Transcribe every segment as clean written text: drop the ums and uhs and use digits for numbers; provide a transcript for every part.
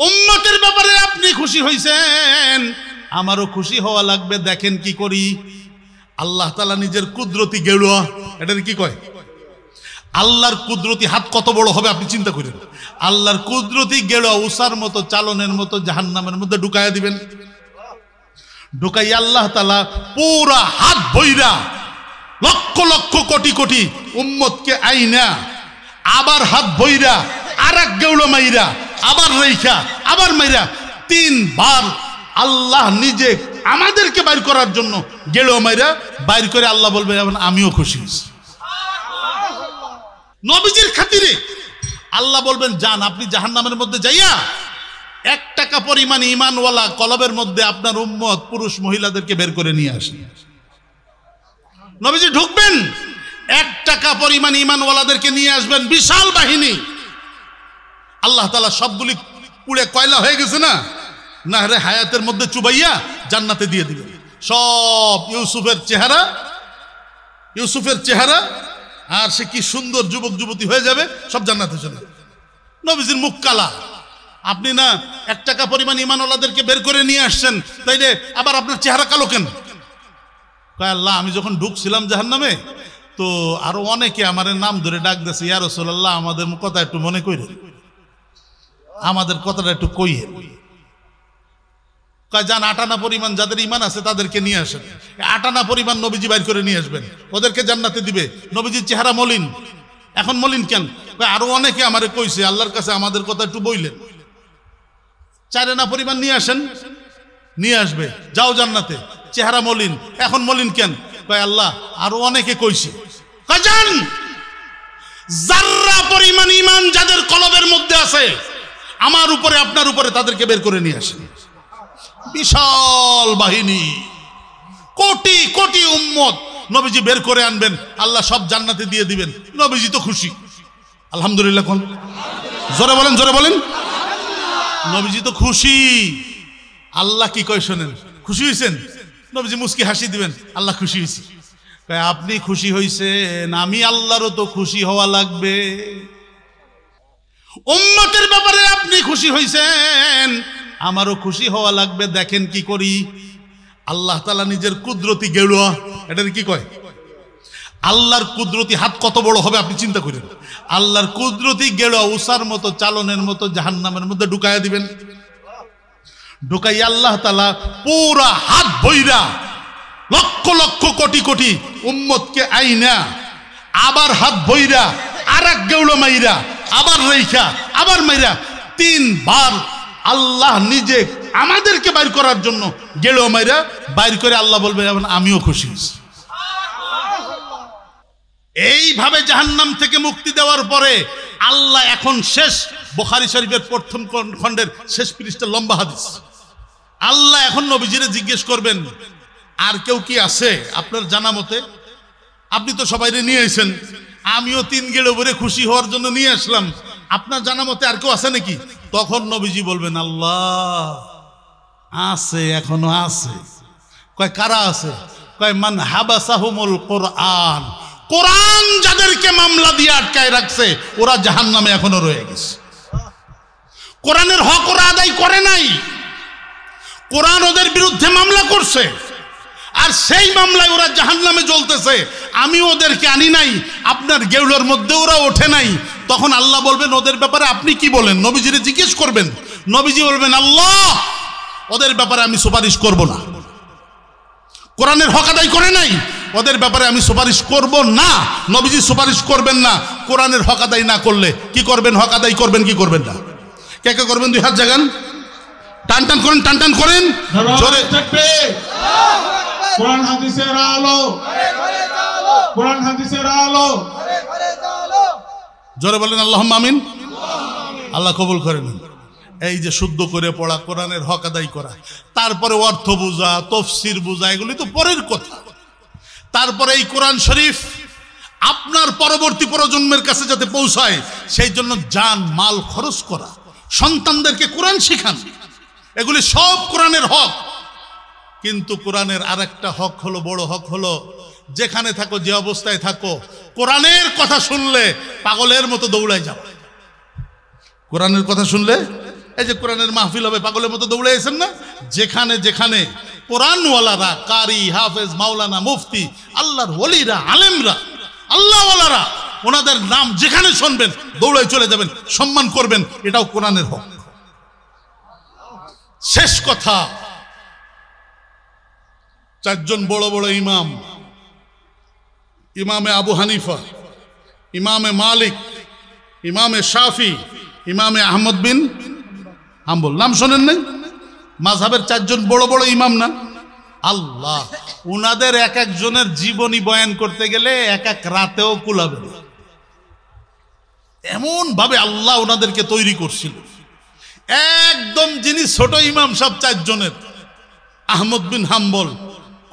উম্মতের ব্যাপারে আপনি খুশি হইছেন, আমারও খুশি হওয়া লাগবে। দেখেন কি করি। আল্লাহ তাআলা নিজের কুদরতি গেড়ুয়া, এটা কি কয়? আল্লাহর কুদরতি হাত কত বড় হবে আপনি চিন্তা করেন। আল্লাহর কুদরতি গেড়ুয়া উসার মতো, চালনের মতো জাহান্নামের মধ্যে ঢুকাইয়া দিবেন। ঢুকাই আল্লাহ তাআলা পুরা হাত বইরা লক্ষ লক্ষ কোটি কোটি উম্মতকে আইনা আবার হাত বইরা আর এক গেউলো মাইরা আবার রেখা আবার মাইরা 3 বার আল্লাহ নিজে আমাদেরকে বাইর করার জন্য গেলো মাইরা বাইর করে আল্লাহ বলবে আমিও খুশি হয়েছি। নবীজির খাতিরে আল্লাহ বলবেন যান, আপনি জাহান্নামের মধ্যে যাইয়া 1 টাকা পরিমাণ ঈমানওয়ালা কলবের মধ্যে আপনার উম্মত পুরুষ মহিলাদেরকে বের করে নিয়ে আসেন। নবীজি ঢুকবেন, 1 টাকা পরিমাণ ঈমানওয়ালাদেরকে নিয়ে আসবেন, বিশাল বাহিনী। আল্লাহ তাআলা সবগুলি পুড়ে কয়লা হয়ে গেছে না, নাহরে হায়াতের মধ্যে চুবাইয়া জান্নাতে দিয়ে দিবেন। সব ইউসুফের চেহারা আর সে কি সুন্দর যুবক যুবতী হয়ে যাবে, সব জান্নাতে চলে যাবে। নবীজির মুখ কালা, আপনি না 1 টাকা পরিমাণ ঈমানওয়ালাদেরকে বের করে নিয়ে আসছেন, তাইলে আবার আপনার চেহারা কালো কেন? কয় আল্লাহ, আমি যখন ঢুকছিলাম জাহান্নামে তো আরো অনেকে আমার নাম ধরে ডাক দিয়েছে, ইয়া রাসূলুল্লাহ আমাদের কথা একটু মনে কইরেন, আমাদের কথাটা একটু কইয়েন। কয় যান, 8 আনা পরিমাণ যাদের ঈমান আছে তাদেরকে নিয়ে আসেন। 8 আনা পরিমাণ নবীজি বাইর করে নিয়ে আসবেন, ওদেরকে জান্নাতে দিবে। নবীজির চেহারা মলিন। এখন মলিন কেন? কয় আরো অনেকে আমারে কইছে আল্লাহর কাছে আমাদের কথা একটু বইলেন। 4 আনা পরিমাণ নিয়ে আসেন, নিয়ে আসবে, যাও জান্নাতে। চেহারা মলিন। এখন মলিন কেন? কয় আল্লাহ আরো অনেকে কইছে। কয় যান, যাররা পরিমাণ ঈমান যাদের কলবের মধ্যে আছে আমার উপরে আপনার উপরে, তাদেরকে বের করে নিয়ে আসেন। বিশাল বাহিনী, কোটি কোটি উম্মত নবীজি বের করে আনবেন, আল্লাহ সব জান্নাতে দিয়ে দিবেন। নবীজি তো খুশি, আলহামদুলিল্লাহ। কোন জোরে বলেন, জোরে বলেন। নবীজি তো খুশি। আল্লাহ কি কয় শোনেন, খুশি হয়েছেন? নবীজি মুস্কি হাসি দিবেন, আল্লাহ খুশি হয়েছে। আপনি খুশি হয়েছেন, আমি আল্লাহরও তো খুশি হওয়া লাগবে। উম্মতের ব্যাপারে আপনি খুশি হয়েছেন, আমারও খুশি হওয়া লাগবে। দেখেন কি করি। আল্লাহ তাআলা নিজের কুদরতি গেড়ুয়া, এটা কি কয়? আল্লাহর কুদরতি হাত কত বড় হবে আপনি চিন্তা করেন। আল্লাহর কুদরতি গেড়ুয়া উসার মতো, চালনের মতো জাহান্নামের মধ্যে ঢুকাইয়া দিবেন। ঢুকাই আল্লাহ তাআলা পুরা হাত বইরা লক্ষ লক্ষ কোটি কোটি উম্মতকে আইনা আবার হাত বইরা আর এক গেউলো মাইরা আবার রেখা আবার মাইরা 3 বার আল্লাহ নিজে আমাদেরকে বাইর করার জন্য গেলো মাইরা বাইর করে আল্লাহ বলবে আমিও খুশি হয়েছি। এইভাবে জাহান্নাম থেকে মুক্তি দেওয়ার পরে আল্লাহ এখন শেষ, বুখারী শরীফের 1ম খণ্ডের শেষ পৃষ্ঠা, লম্বা হাদিস। আল্লাহ এখন নবীজিরে জিজ্ঞেস করবেন, আর কেউ কি আছে আপনার জানা মতে? আপনি তো সবাইরে নিয়ে আইছেন, আমিও 3 গেড়ে ভরে খুশি হওয়ার জন্য নিয়ে আসলাম, আপনার জানা মতে আর কেউ আছে নাকি? তখন নবীজি বলবেন আল্লাহ আছে, এখনো আছে। কয় কারা আছে? কয় মান হাবাসাহুমুল কোরআন, কোরআন যাদেরকে মামলা দিয়ে আটকায় রাখছে ওরা জাহান্নামে এখনো রয়ে গেছে। কোরআনের হক ওরা আদায় করে নাই, কোরআন ওদের বিরুদ্ধে মামলা করছে, আর সেই মামলায় ওরা জাহান্নামে জ্বলতেছে। আমি ওদেরকে আনি নাই, আপনার গেউলোর মধ্যে ওরা ওঠে নাই। তখন আল্লাহ বলবেন ওদের ব্যাপারে আপনি কি বলেন? নবীজিরে জিজ্ঞেস করবেন। নবীজি বলবেন আল্লাহ ওদের ব্যাপারে আমি সুপারিশ করব না, কোরআনের হক আদায় করে নাই, ওদের ব্যাপারে আমি সুপারিশ করব না। নবীজি সুপারিশ করবেন না। কোরআনের হক আদায় না করলে কি করবেন? হক আদায় করবেন কি করবেন না? কে কে করবেন? 2 হাত জাগান, টান টান করেন, টান টান করেন জোরে। কোরআন হাদিসের আলো, কোরআন হাদিসের আলো, জোরে বলেন আল্লাহুম্মা আমিন। আল্লাহ কবুল করেন। এই যে শুদ্ধ করে পড়া, কোরআনের হক আদায় করা, তারপরে অর্থ বোঝা, তফসির বোঝা, এগুলি তো পরের কথা। তারপরে এই কোরআন শরীফ আপনার পরবর্তী প্রজন্মের কাছে যাতে পৌঁছায় সেই জন্য জান মাল খরচ করা, সন্তানদেরকে কোরআন শেখান, এগুলি সব কোরআনের হক। কিন্তু কোরআনের আরেকটা হক হলো, বড় হক হলো, যেখানে থাকো, যে অবস্থায় থাকো, কোরআনের কথা শুনলে পাগলের মতো দৌড়ায় যাও। কোরআনের কথা শুনলে এই যে কোরআনের মাহফিল হবে পাগলের মতো দৌড়ে এসেন না, যেখানে যেখানে কোরআনওয়ালারা, কারি, হাফেজ, মাওলানা, মুফতি, আল্লাহর ওলিরা, আলেমরা, আল্লাহওয়ালারা, ওনাদের নাম যেখানে শুনবেন দৌড়ে চলে যাবেন, সম্মান করবেন, এটাও কোরআনের হক। শেষ কথা, চারজন বড় বড় ইমাম, ইমামে আবু হানিফা, ইমামে মালিক, ইমামে শাফি, ইমামে আহমদ বিন হাম্বল, নাম শোনেন নাই? মাযহাবের চারজন বড় বড় ইমাম না? আল্লাহ, উনাদের এক একজনের জীবনী বয়ান করতে গেলে এক এক রাতেও কুলাবে না, এমন ভাবে আল্লাহ ওনাদেরকে তৈরি করছিল। একদম যিনি ছোট ইমাম সব চারজনের, আহমদ বিন হাম্বল,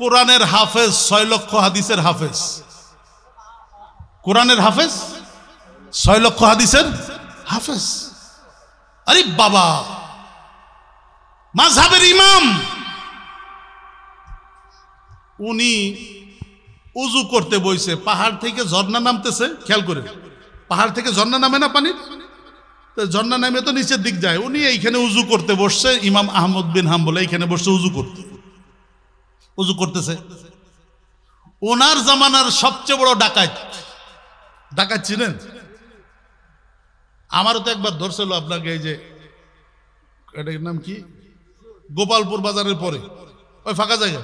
কোরআনের হাফেজ, 6 লক্ষ হাদিসের হাফেজ, কোরআনের হাফেজ, 6 লক্ষ হাদিসের হাফেজ। আরে বাবা, মাযহাবের ইমাম, উনি উজু করতে বইছে, পাহাড় থেকে ঝর্ণা নামতেছে, খেয়াল করে, পাহাড় থেকে ঝর্ণা নামে না পানির, তো ঝর্ণা নামে তো নিচের দিক যায়, উনি এইখানে উজু করতে বসছে, ইমাম আহমদ বিন হাম্বল এইখানে বসছে উজু করতে, উজু করতেছে। ওনার জামানার সবচেয়ে বড় ডাকাত, ডাকাত ছিলেন। আমারও তো একবার ধরছিল আপনাকে, এই যে এটার নাম কি, গোপালপুর বাজারের পরে ওই ফাঁকা জায়গা,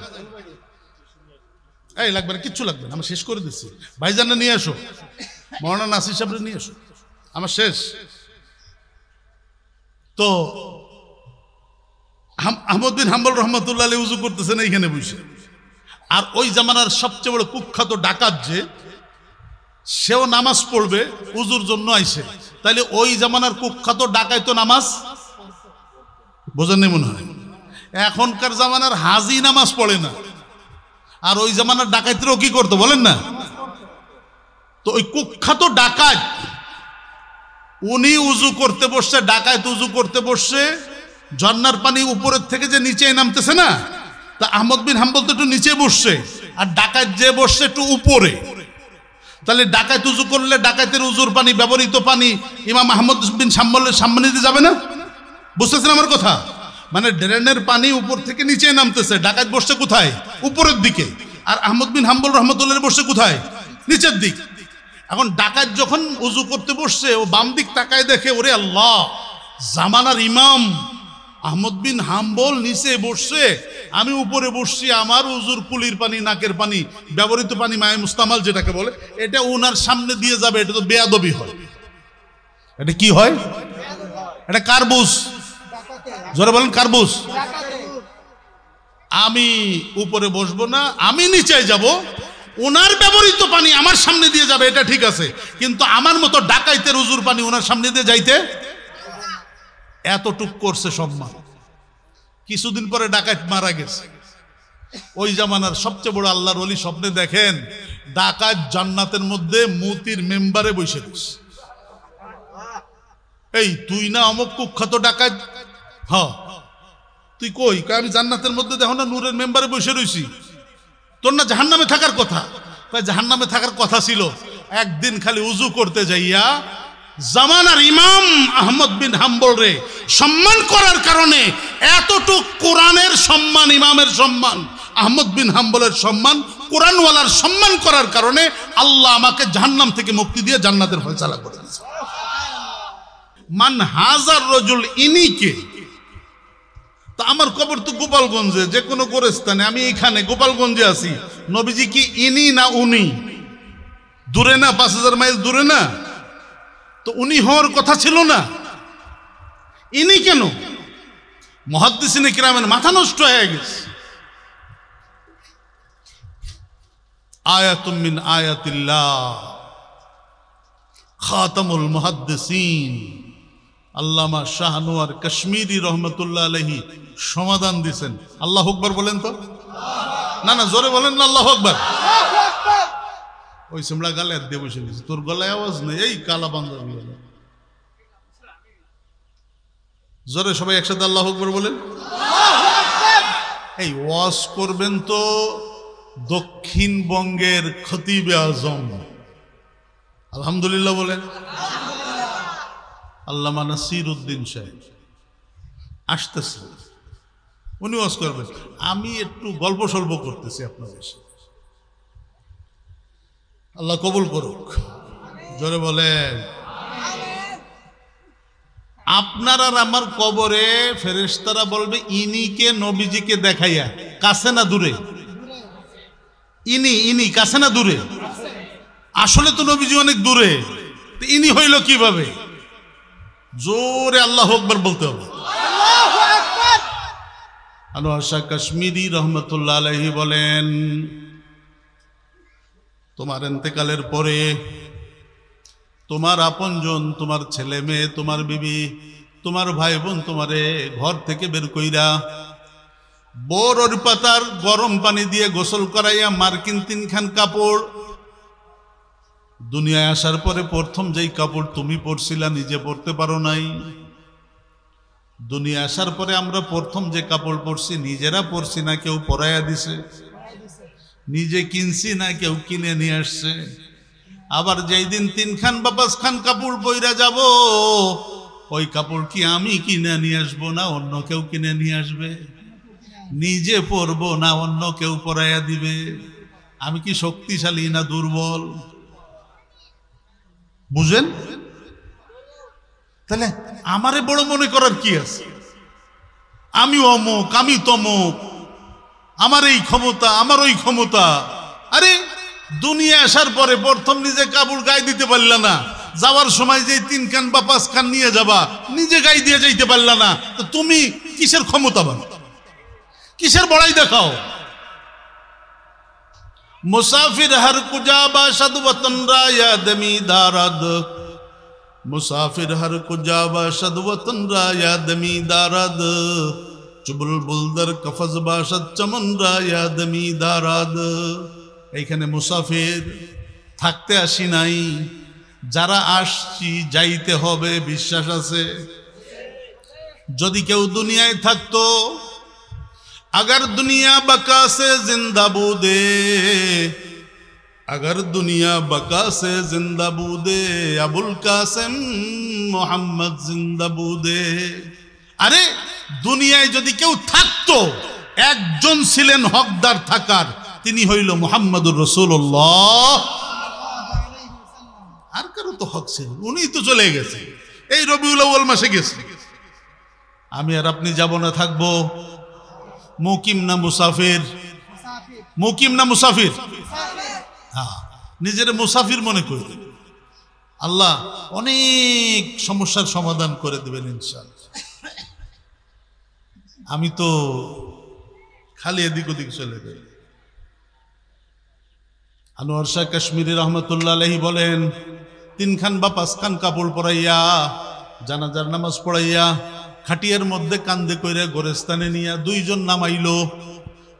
এই লাগবে না, কিচ্ছু লাগবে না, আমরা শেষ করে দিচ্ছি। ভাইজানরা নিয়ে আসো, মৌলানা নাসির সাহেবরা নিয়ে আসো, আমার শেষ। তো আহমদ বিন হাম্বল রহমতুল্লাহ আলাইহি উজু করতেছেন এইখানে বসে, আর ওই জামানার সবচেয়ে বড় কুখ্যাত ডাকাত যে, সেও নামাজ পড়বে, উজুর জন্য আইছে, তাহলে ওই জামানার কুখ্যাত ডাকাই তো নামাজ বোঝেন নেই মনে হয়। এখনকার জামানার হাজি নামাজ পড়ে না, আর ওই জামানার ডাকাতরাও কি করতো বলেন না? তো ওই কুখ্যাত ডাকাত উনি উজু করতে বসছে, ডাকাত উজু করতে বসছে, ঝর্ণার পানি উপরের থেকে যে নিচে নামতেছে না, তা আহমদ বিন হাম্বল তো একটু নিচে বসছে, আর ডাকাত যে বসছে একটু উপরে। তাহলে ডাকাত উজু করলে ডাকাতের উজুর পানি, ব্যবহৃত পানি ইমাম আহমদ বিন হাম্বলের সামনে দিয়ে যাবে না? বুঝতেছেন আমার কথা? মানে ড্রেনের পানি উপর থেকে নিচে নামতেছে, ডাকাত বসছে কোথায়? উপরের দিকে, আর আহমদ বিন হাম্বল রহমতুল্লাহ বসছে কোথায়? নিচের দিক। এখন ডাকাত যখন উজু করতে বসছে, ও বাম দিক তাকায় দেখে, ওরে আল্লাহ, জামানার ইমাম আহমদ বিন হাম্বল নিচে বসছে, আমি উপরে বসছি, আমার উজুর কুলির পানি, নাকের পানি, ব্যবহৃত পানি, মায়ে মুস্তামাল যেটাকে বলে, এটা ওনার সামনে দিয়ে যাবে, এটা তো বেয়াদবি হয়। এটা কি হয়? এটা কার বুঝ? জোরে বলেন, কার বুঝ? আমি উপরে বসবো না, আমি নিচে যাব, ওনার ব্যবহৃত পানি আমার সামনে দিয়ে যাবে, এটা ঠিক আছে, কিন্তু আমার মতো ডাকাইতের উজুর পানি ওনার সামনে দিয়ে যাইতে, এতটুক করছে সম্মান। কিছুদিন পরে ডাকাত মারা গেছে। ওই জামানার সবচেয়ে বড় আল্লাহর ওলি স্বপ্নে দেখেন ডাকাত জান্নাতের মধ্যে মুতির মেম্বারে বসে রয়েছে। এই তুই না অমুক কুখ্যাত ডাকাত? হ্যাঁ। তুই কই? আমি জান্নাতের মধ্যে দেখো না নূরের মেম্বারে বসে রয়েছি। তোর না জাহান্নামে থাকার কথা? জাহান্নামে থাকার কথা ছিল। একদিন খালি উজু করতে যাইয়া জামানার ইমাম আহমদ বিন হাম্বল রে সম্মান করার কারণে, এতটুক কোরআনের সম্মান, ইমামের সম্মান, আহমদ বিন হাম্বলের সম্মান, কোরআনওয়ালার সম্মান করার কারণে আল্লাহ আমাকে জাহান্নাম থেকে মুক্তি দিয়ে জান্নাতের ফয়সালা করে দিয়েছে। মান হাজার রজুল, ইনিকে। তা আমার কবর তো গোপালগঞ্জে, যে কোনো গোরস্থানে, আমি এখানে গোপালগঞ্জে আছি। নবীজি কি ইনি না উনি? দূরে না, 5000 মাইল দূরে না? তো উনি হওয়ার কথা ছিল না, ইনি কেন? মুহাদ্দিসিনে কিরামের মাথা নষ্ট হয়ে গেছে। আয়াতুম মিন আয়াতিল্লাহ, খাতামুল মুহাদ্দিসিন আল্লামা শাহনুয়ার কাশ্মীরি রহমতুল্লাহ আলাইহি সমাধান দিয়েছেন। আল্লাহু আকবার বলেন তো। না না, জোরে বলেন না, আল্লাহু আকবার। ওই সিমলা গালে হাত দিয়ে বসে গেছে, তোর গলায় আওয়াজ নেই, এই কালা পাঞ্জাবি। জোরে সবাই একসাথে আল্লাহু আকবার বলেন। এই ওয়াজ করবেন তো দক্ষিণবঙ্গের খতিবে আজম, আলহামদুলিল্লাহ বলেন, আল্লামা নাসির উদ্দিন সাহেব। আসতেছে, উনি ওয়াজ করবেন, আমি একটু গল্প সল্প করতেছি আপনাদের সাথে। আল্লাহ কবুল করুক, জোরে বলেন। আপনার আর আমার কবরে ফেরেশতারা বলবে ইনিকে নবীজিকে দেখাইয়া, কাছে না দূরে? ইনি কাছে না দূরে? আসলে তো নবীজি অনেক দূরে, তো ইনি হইল কিভাবে? জোরে আল্লাহু আকবার বলতে হবে। আনোয়ার শাহ কাশ্মীরি রহমতুল্লাহ আলাইহি বলেন, তোমার ইন্তেকালের পরে তোমার আপনজন, তোমার ছেলে মেয়ে, তোমার বিবি, তোমার ভাই বোন তোমারে ঘর থেকে বের কইরা বড়র পাতার গরম পানি দিয়ে গোসল করাইয়া মার্কিন 3খান কাপড়, দুনিয়ায় আসার পরে প্রথম যেই কাপড় তুমি পরছিলা নিজে পরতে পারো নাই, দুনিয়া আসার পরে আমরা প্রথম যে কাপড় পরছি নিজেরা পরছি না, কেউ পরাইয়া দিছে, নিজে কিনছি না কেউ কিনে নিয়ে আসছে। আবার যেই দিন 3খান বা 5খান কাপড় পইরা যাব, ওই কাপড় কি আমি কিনে নিয়ে আসবো না অন্য কেউ কিনে নিয়ে আসবে? নিজে পরবো না অন্য কেউ পরাইয়া দিবে? আমি কি শক্তিশালী না দুর্বল? বুঝেন? তাহলে আমারে বড় মনে করার কি আছে? আমি অমুক, আমি তমুক, আমার এই ক্ষমতা, আমার ওই ক্ষমতা। আরে দুনিয়া আসার পরে প্রথম নিজে কাপড় গায়ে দিতে পারলা না, যাওয়ার সময় যে 3খান বা 5খান নিয়ে যাবা নিজে গায়ে দিয়ে যাইতে পারলা না, তো তুমি কিসের ক্ষমতাবান, কিসের বড়াই দেখাও? মুসাফির হর কুজা বাশদ ওতন রা ইয়াদ মি দারাদ, মুসাফির হর কুজা বাশদ ওতন রা ইয়াদ মি দারাদ, চুবুল বুলদার কফজ বাশদ চমন রা ইয়াদ মি দারাদ। এইখানে মুসাফির, থাকতে আসি নাই, যারা আসছি যাইতে হবে বিশ্বাস আছে। যদি কেউ দুনিয়ায় থাকতো, अगर दुनिया बका से जिंदा बूदे, अगर दुनिया बका से जिंदा बूदे, अबुल कासिम मोहम्मद जिंदा बूदे। আরে দুনিয়ায় যদি কেউ থাকতো, একজন ছিলেন হকদার থাকার, তিনি হইল মুহাম্মদুর রাসূলুল্লাহ। আর কারো তো হক ছিল, উনি তো চলে গেছে, এই রবিউল আউয়াল মাসে গেছে। আমি আর আপনি যাব না, থাকবো। মুকিম না মুসাফির? মুকিম না মুসাফির? হ্যাঁ, নিজের মুসাফির মনে করি, আল্লাহ অনেক সমস্যার সমাধান করে দেবেন ইনশাআল্লাহ। আমি তো খালি এদিক ওদিক চলে যাই। আনোয়ার শাহ কাশ্মীরি রহমতুল্লাহ আলাইহি বলেন, 3খান বা 5খান কাপড় পরাইয়া, জানাজার নামাজ পড়াইয়া, খাটিয়ার মধ্যে কান্দে কইরা গোরস্থানে নিয়া 2জন নামাইলো,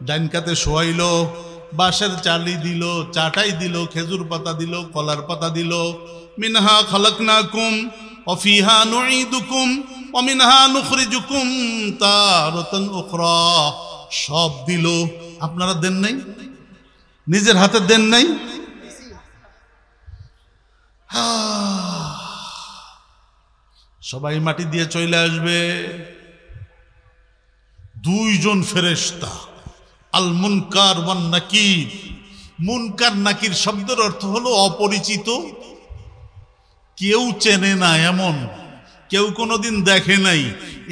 ডাইন কাতে শোয়াইলো, বাঁশের চালি দিল, চাটাই দিল, খেজুর পাতা দিল, কলার পাতা দিল। মিনহা খালাকনাকুম ওয়া ফিহা নুঈদুকুম ওয়া মিনহা নুখরিজুকুম তারাতান উখরা, সব দিল। আপনারা দেন নাই? নিজের হাতে দেন নাই? সবাই মাটি দিয়ে চলে আসবে। 2জন ফেরেশতা, আল মুনকার ওয়ান নাকির। মুনকার নাকির শব্দের অর্থ হলো অপরিচিত, কেউ চেনে না এমন, কেউ কোনোদিন দেখে নাই।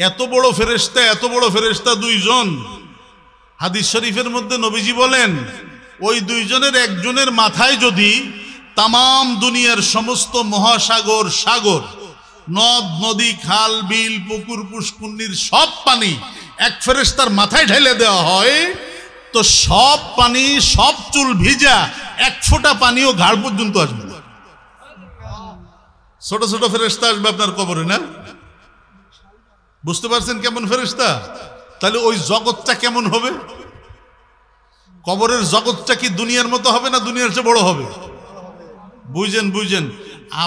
এত বড় ফেরেশতা, এত বড় ফেরেশতা 2জন। হাদিস শরীফের মধ্যে নবীজি বলেন, ওই 2জনের একজনের মাথায় যদি তামাম দুনিয়ার সমস্ত মহাসাগর, সাগর, নদ নদী, খাল বিল, পুকুর পুষ্কুন্নির সব পানি এক ফেরেশতার মাথায় ঢেলে দেওয়া হয়, তো সব পানি, সব চুল ভিজা, এক ফোঁটা পানিও ঘাড় পর্যন্ত আসবে না। ছোট ছোট ফেরেশতা আসবে আপনার কবরে, না? বুঝতে পারছেন কেমন ফেরেশতা? তাহলে ওই জগৎটা কেমন হবে? কবরের জগৎটা কি দুনিয়ার মতো হবে না দুনিয়ার চেয়ে বড় হবে? বুঝেন বুঝেন।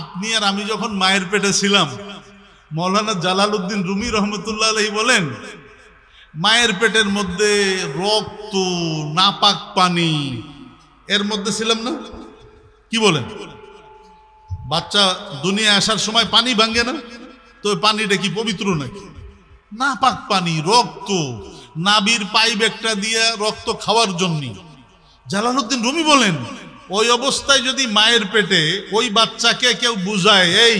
আপনি আর আমি যখন মায়ের পেটে ছিলাম, মৌলানা জালালউদ্দিন রুমি রহমতুল্লাহ আলাইহি বলেন, মায়ের পেটের মধ্যে রক্ত, নাপাক পানি, এর মধ্যে ছিলাম না? কি বলেন? বাচ্চা দুনিয়া আসার সময় পানি ভাঙে না, তো পানিটা কি পবিত্র নাকি? নাপাক পানি, রক্ত, নাবির পাইপ একটা দিয়ে রক্ত খাওয়ার জন্য। জালালউদ্দিন রুমি বলেন, ওই অবস্থায় যদি মায়ের পেটে ওই বাচ্চাকে কেউ বুঝায়, এই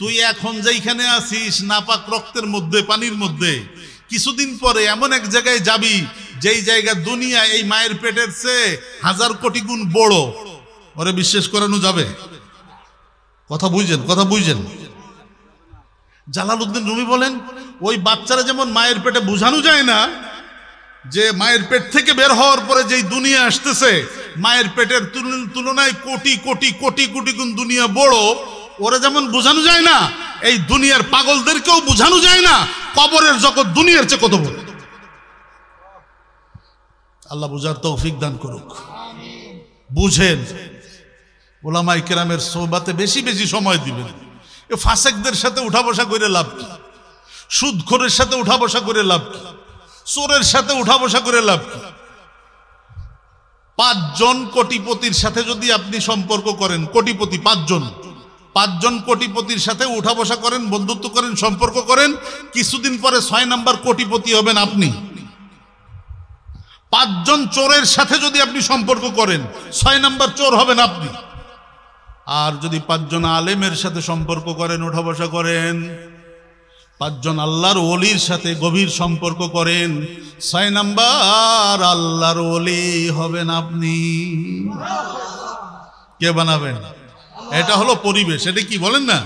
তুই এখন যেইখানে আছিস নাপাক রক্তের মধ্যে, পানির মধ্যে, কিছুদিন পরে এমন এক জায়গায় যাবি যেই জায়গা দুনিয়া এই মায়ের পেটের চেয়ে 1000 কোটি গুণ বড়, ওরে বিশ্বাস করানো যাবে? কথা বুঝছেন? জালালউদ্দিন রুমি বলেন, ওই বাচ্চারা যেমন মায়ের পেটে বোঝানো যায় না যে মায়ের পেট থেকে বের হওয়ার পরে যেই দুনিয়া আসতেছে মায়ের পেটের তুলনায় কোটি কোটি কোটি কোটি গুণ দুনিয়া বড়, ওরা যেমন বোঝানো যায় না, এই দুনিয়ার পাগলদেরকেও বোঝানো যায় না কবরের জগৎ দুনিয়ার চেয়ে কত বড়। আল্লাহ বুঝার তৌফিক দান করুক। বুঝেন, ওলামায়ে কেরামের সোহবাতে বেশি বেশি সময় দিবেন। এ ফাসেকদের সাথে উঠা বসা করে লাভ কি? সুদখোরের সাথে উঠা বসা করে লাভ কি? চোরের সাথে উঠা বসা করে লাভ কি? 5 জন কোটিপতির সাথে যদি আপনি সম্পর্ক করেন, কোটিপতি 5 জন কোটিপতির সাথে উঠা বসা করেন, বন্ধুত্ব করেন, সম্পর্ক করেন, কিছুদিন পরে 6 নাম্বার কোটিপতি হবেন আপনি। 5 জন চোরের সাথে যদি আপনি সম্পর্ক করেন, 6 নাম্বার চোর হবেন আপনি। আর যদি 5 জন আলেমের সাথে সম্পর্ক করেন, উঠা বসা করেন, 5 জন আল্লাহর ওলির সাথে গভীর সম্পর্ক করেন, 6 নাম্বার আল্লাহর ওলি হবেন আপনি। কে বানাবেন? এটা হলো পরিবেশ। এটা কি বলেন না,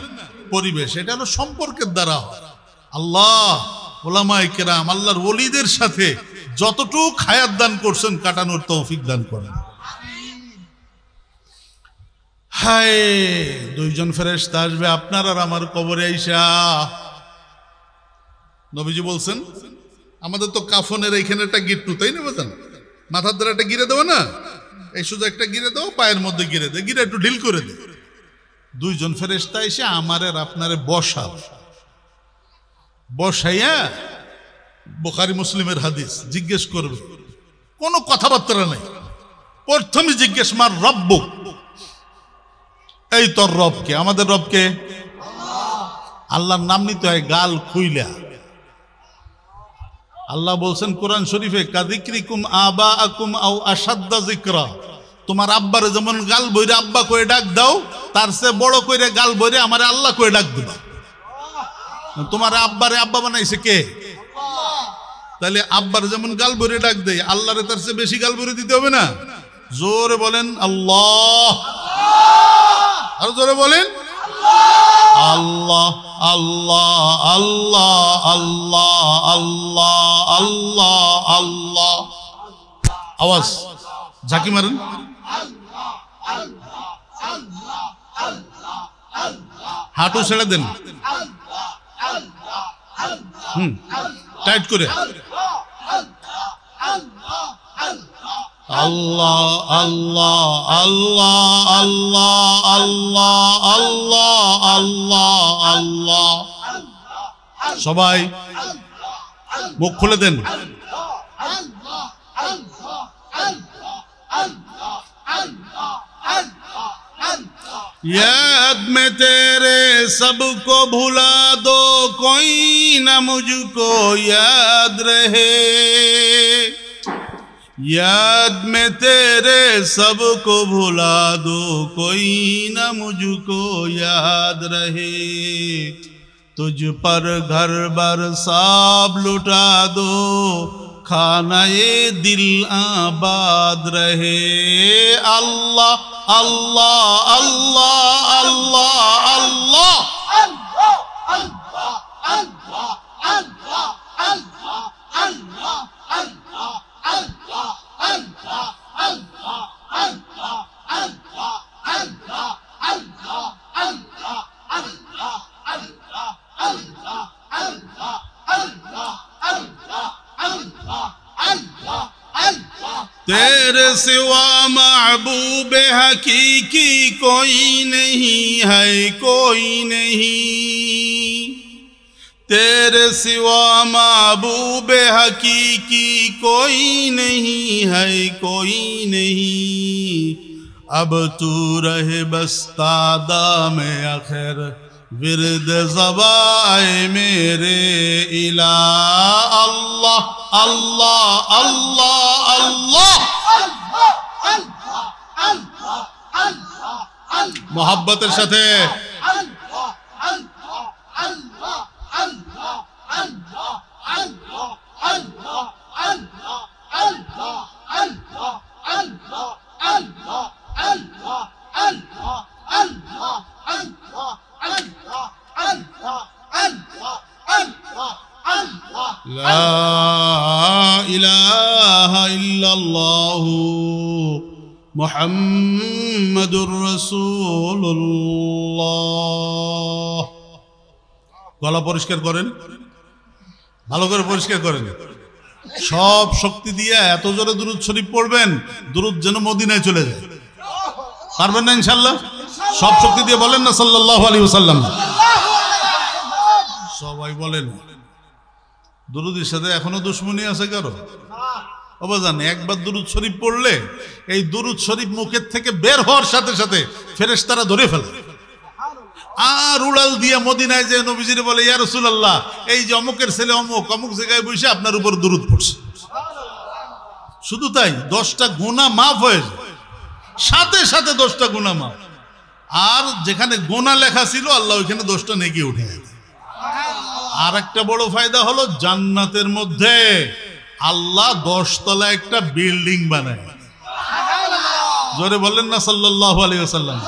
পরিবেশ। এটা হলো সম্পর্কের দ্বারা। আল্লাহ ওলামায়ে কেরাম আল্লাহর ওলিদের সাথে যতটুকু হায়াত দান করছেন কাটানোর তৌফিক দান করেন। হায়, 2 জন ফেরেশতা আসবে আপনার আর আমার কবরে আইসা। নবীজি বলছেন, আমাদের তো কাফনের এইখানে একটা গিট্টু, তাই না বাজান? মাথার দ্বারা একটা গিরে দেবো না, এই শুধু একটা গিরে দেবো, পায়ের মধ্যে গিরে দে, গিরে একটু ঢিল করে দে। 2 জন ফেরেশতা এসে আমার আর আপনারে বসাইয়া বুখারী মুসলিমের হাদিস জিজ্ঞেস করবে, কোনো কথাবার্তা নাই। প্রথমে জিজ্ঞেস, মার রব্বুক, এই তোর রবকে? আমাদের রবকে? আল্লাহর নাম নিতে হয় গাল খুইলা। আল্লাহ বলছেন কোরআন শরীফে, কাযিকরিকুম আবাআকুম আও আশাদ্দা যিকরা, তোমার আব্বারে যেমন গাল বইরে আব্বা কয়ে ডাক দাও, তার চেয়ে বড় কইরে গাল বইরে আমারে আল্লাহ কয়ে ডাক দিবা। তোমার আব্বারে আব্বা বানাইছে কে? তাহলে আব্বার যেমন গাল বইরে ডাক দেয়, আল্লাহরে তার চেয়ে বেশি গাল বইরে দিতে হবে না? জোরে বলেন আল্লাহ, আর জোরে বলেন আল্লাহ আল্লাহ আল্লাহ আল্লাহ আল্লাহ আল্লাহ আল্লাহ। আওয়াজ ঝাঁকি মারেন। হাঁটু ছেড়ে দেন, টাইট করে। আল্লাহ আল্লাহ আল্লাহ আল্লাহ আল্লাহ আল্লাহ আল্লাহ আল্লাহ। সবাই মুখ খুলে দেন। याद में तेरे सबको भुला दो, कोई ना मुझको याद रहे। याद में तेरे सबको भुला दो, कोई ना मुझको याद रहे। तुझ पर घर बर सब लुटा दो, खाना ये दिल आबाद रहे। अल्लाह अल्लाह अल्लाह अल्लाह अल्लाह तेरे सिवा महबूब हकीकी कोई नहीं है, कोई नहीं। तेरे सिवा महबूब हकीकी कोई नहीं है, कोई नहीं। अब तू रहे बस तादा में आखिर, विरद ज़बाए मेरे इला अल्लाह अल्लाह अल्लाह अल्लाह मोहब्बतेर साथे ला इलाहा इल्लल्लाहु मुहम्मदुर রাসূলুল্লাহ। গলা পরিষ্কার করেন, ভালো করে পরিষ্কার করেন। সব শক্তি দিয়ে এত জোরে দুরূদ শরীফ পড়বেন, দুরূদ যেন মদিনায় চলে যায়। পারবেন না ইনশাআল্লাহ? সব শক্তি দিয়ে বলেন না সাল্লাল্লাহু আলাইহি ওয়াসাল্লাম। সবাই বলেন। দুরূদের সাথে এখনো দুশ্মনী আছে কারো? অবজান একবার দুরূদ শরীফ পড়লে এই দুরূদ শরীফ মুখের থেকে বের হওয়ার সাথে সাথে ফেরেশতারা ধরে ফেলে আর উড়াল দিয়ে মদিনায় যে নবীজিরে বলে ইয়া রাসূলুল্লাহ এই যে অমুকের ছেলে অমুক অমুক জায়গায় বসে আপনার উপর দুরূদ পড়ছে। শুধু তাই 10টা গুনাহ মাফ হয়ে যায়, সাথে সাথে 10টা গুনাহ মাফ। আর যেখানে গুনাহ লেখা ছিল আল্লাহ ওইখানে 10টা নেকি উঠে যায়। আর একটা বড় ফায়দা হলো জান্নাতের মধ্যে আল্লাহ 10 তলা একটা বিল্ডিং বানায়। জোরে বলেন না সাল্লাল্লাহু আলাইহি ওয়াসাল্লাম।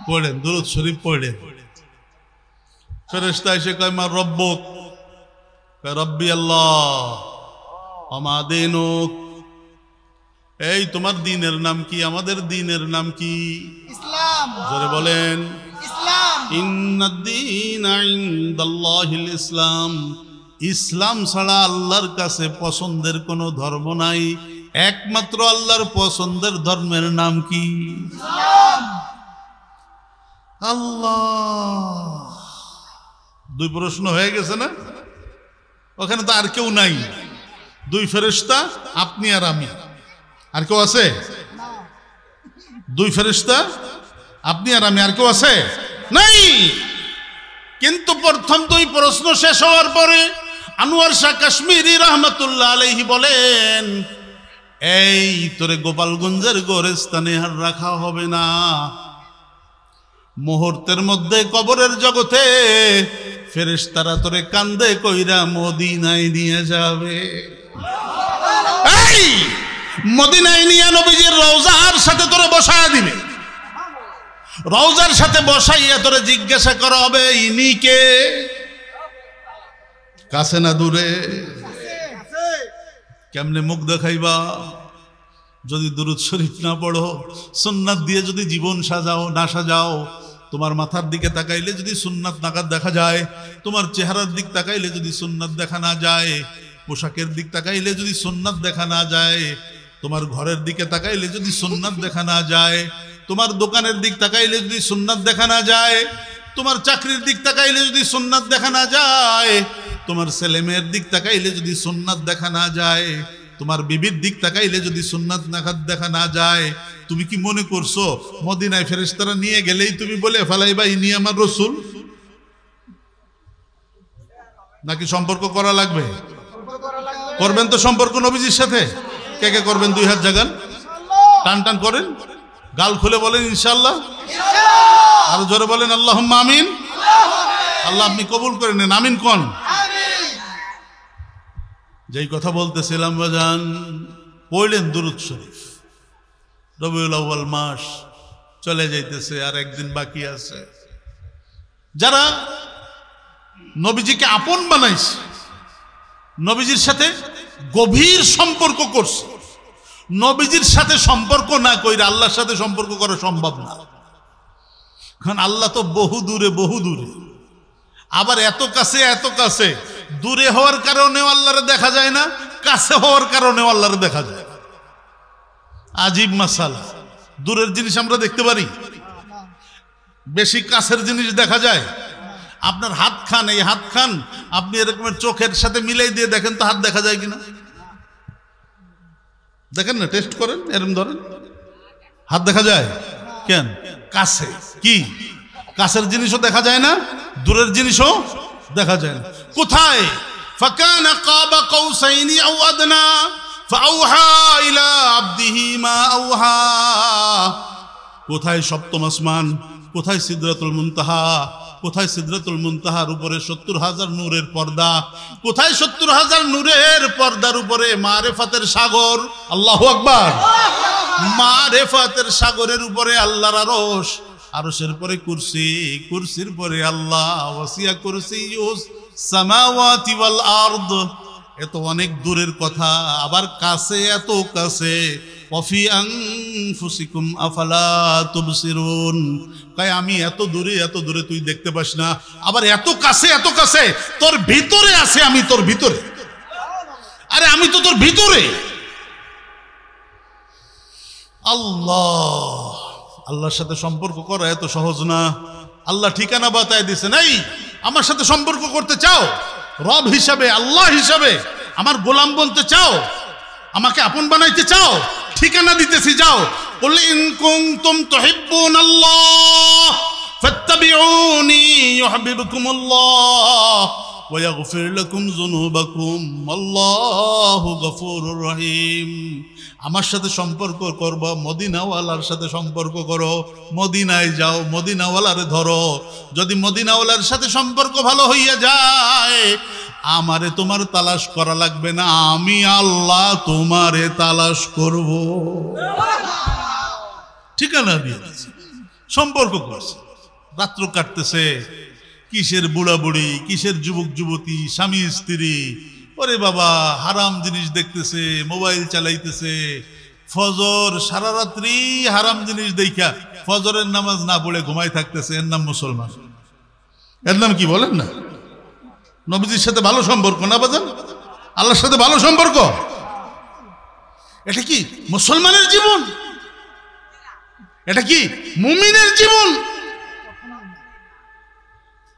পড়েন দুরূদ শরীফ পড়েন। ফেরেশতা এসে কয় মা রব্বুক, কয় রব্বি আল্লাহ। আমা দীনুক, এই তোমার দ্বীনের নাম কি? আমাদের দ্বীনের নাম কি? ইসলাম। জোরে বলেন ইসলাম। ইন্নাদ-দীনা ইনদাল্লাহিল ইসলাম। ইসলাম ছাড়া আল্লাহর কাছে পছন্দের কোনো ধর্ম নাই, একমাত্র আল্লাহর পছন্দের ধর্মের নাম কি? ইসলাম। আল্লাহ, দুই প্রশ্ন হয়ে গেছে না? ওখানে তো আর কেউ নাই, দুই ফেরেশতা আপনি আর আমি। আর কেউ আছে? দুই ফেরেশতা আপনি আর আমি, আর কেউ আছে? নাই। কিন্তু প্রথম দুই প্রশ্ন শেষ হওয়ার পরে আনোয়ার শাহ কাশ্মীরি রহমতুল্লাহ আলাইহি বলেন এই তোরে গোপালগঞ্জের গোরস্থানে আর রাখা হবে না, মুহূর্তের মধ্যে কবরের জগতে ফেরেশতারা তোরে কান্দে কইরা মদিনায় নিয়ে যাবে। এই মদিনায় নিয়ে নবীজির রওজার সাথে তোরে বসায়া দিবে। রওজার সাথে বসাইয়া তোরে জিজ্ঞাসা করা হবে ইনি কে? কাছে না দূরে? কেমনে মুখ দেখাইবা? যদি দুরূদ শরীফ না পড়ো, সুন্নাত দিয়ে যদি জীবন সাজাও না সাজাও, তোমার মাথার দিকে তাকাইলে যদি সুন্নাত নাকাত দেখা যায়, তোমার চেহারার দিক তাকাইলে যদি সুন্নাত দেখা না যায়, পোশাকের দিক তাকাইলে যদি সুন্নাত দেখা না যায়, তোমার ঘরের দিকে তাকাইলে যদি সুন্নাত দেখা না যায়, তোমার দোকানের দিক তাকাইলে যদি সুন্নাত দেখা না যায়, তোমার চাকরির দিক তাকাইলে যদি সুন্নাত দেখা না যায়, তোমার ছেলে মেয়ের দিক তাকাইলে যদি সুন্নাত দেখা না যায়, তোমার বিবির দিক তাকাইলে যদি সুন্নাত নাকাত দেখা না যায়, তুমি কি মনে করছো মদিনায় ফেরেশতারা নিয়ে গেলেই তুমি বলে ফেলাইবা ইনি আমার রাসূল? নাকি সম্পর্ক করা লাগবে? করবেন তো সম্পর্ক নবীজির সাথে? কে কে করবেন? দুই হাত জাগান, টান টান করেন, গাল খুলে বলেন ইনশাআল্লাহ। আর জোরে বলেন আল্লাহুম্মা আমিন। আল্লাহ আপনি কবুল করে নেন, আমিন কোন। যেই কথা বলতেছিলাম বাজান, পড়লেন দুরূদ শরীফ। রবিউল আউয়াল মাস চলে যাইতেছে, আর একদিন বাকি আছে। যারা নবীজিকে আপন বানাইছে, নবীজির সাথে গভীর সম্পর্ক করছে, নবীজির সাথে সম্পর্ক না কইরা আল্লাহর সাথে সম্পর্ক করা সম্ভব না। কারণ আল্লাহ তো বহু দূরে বহু দূরে, আবার এত কাছে এত কাছে। দূরে হওয়ার কারণেও আল্লাহরে দেখা যায় না, কাছে হওয়ার কারণেও আল্লাহরে দেখা যায়। আজীব মাসালা। দূরের জিনিস আমরা দেখতে পারি, বেশি কাছের জিনিস দেখা যায়। আপনার হাত খান, এই হাত খান আপনি এরকমের চোখের সাথে মিলাই দিয়ে দেখেন তো হাত দেখা যায় কিনা। দেখেন না, টেস্ট করেন, এরকম ধরেন, হাত দেখা যায় কেন? কাছে কি কাছের জিনিসও দেখা যায় না, দূরের জিনিসও দেখা যায় না। কোথায়? ফাকানা কাবা কাউসাইনি আও আদনা ফাআওহা ইলা আবদিহি মা আওহা। কোথায় সপ্তম আসমান, কোথায় সিদরাতুল মুনতাহা, কোথায় সিদরাতুল মুনতাহার উপরে ৭০,০০০ নূরের পর্দা, কোথায় ৭০,০০০ নূরের পর্দার উপরে মারেফাতের সাগর। আল্লাহু আকবার। মারেফাতের সাগরের উপরে আল্লাহর আরশ, আরশের পরে কুরসি, কুরসির পরে আল্লাহ। ওয়াসিয়া কুরসিয়ুস সামাওয়াতি ওয়াল আরদ। এত অনেক দূরের কথা, আবার কাছে, এত কাছে। ওয়াফি আনফুসিকুম আফালা তুবসিরুন। কয় আমি এত দূরে তুই দেখতে পাস না, আবার এত কাছে তোর ভিতরে আছে, আমি তোর ভিতরে। আরে আমি তো তোর ভিতরে। আল্লাহর সাথে সম্পর্ক করা এত সহজ না। আল্লাহ ঠিকানা বাতায় দিয়েছেন, এই আমার সাথে সম্পর্ক করতে চাও, রব হিসাবে, আল্লাহ হিসাবে আমার গোলাম বলতে চাও, আমাকে আপন বানাইতে চাও, ঠিকানা দিতেছি, যাও। কুল ইন কুনতুম তুহিব্বুনাল্লাহ ফাত্তাবিউনি ইউহিব্বুকুমুল্লাহ ওয়া ইয়াগফির লাকুম যুনুবাকুম আল্লাহু গফুরুর রহিম। আমার সাথে সম্পর্ক করবা, মদিনাওয়ালার সাথে সম্পর্ক করো, মদিনায় যাও, মদিনাওয়ালারে ধরো। যদি মদিনাওয়ালার সাথে সম্পর্ক ভালো হইয়া যায়, আমারে তোমার তালাশ করা লাগবে না, আমি আল্লাহ তোমারে তালাশ করব। ঠিকানা দিয়ে সম্পর্ক করছে, রাত্র কাটতেছে, কিসের বুড়া বুড়ি, কিসের যুবক যুবতী, স্বামী স্ত্রী, ওরে বাবা হারাম জিনিস দেখতেছে, মোবাইল চালাইতেছে, ফজর সারা রাত্রি হারাম জিনিস দেখা ফজরের নামাজ না পড়ে ঘুমাই থাকতেছে। এর নাম মুসলমান? এর নাম কি বলেন না? নবীজির সাথে ভালো সম্পর্ক না বাজান, আল্লাহর সাথে ভালো সম্পর্ক, এটা কি মুসলমানের জীবন? এটা কি মুমিনের জীবন?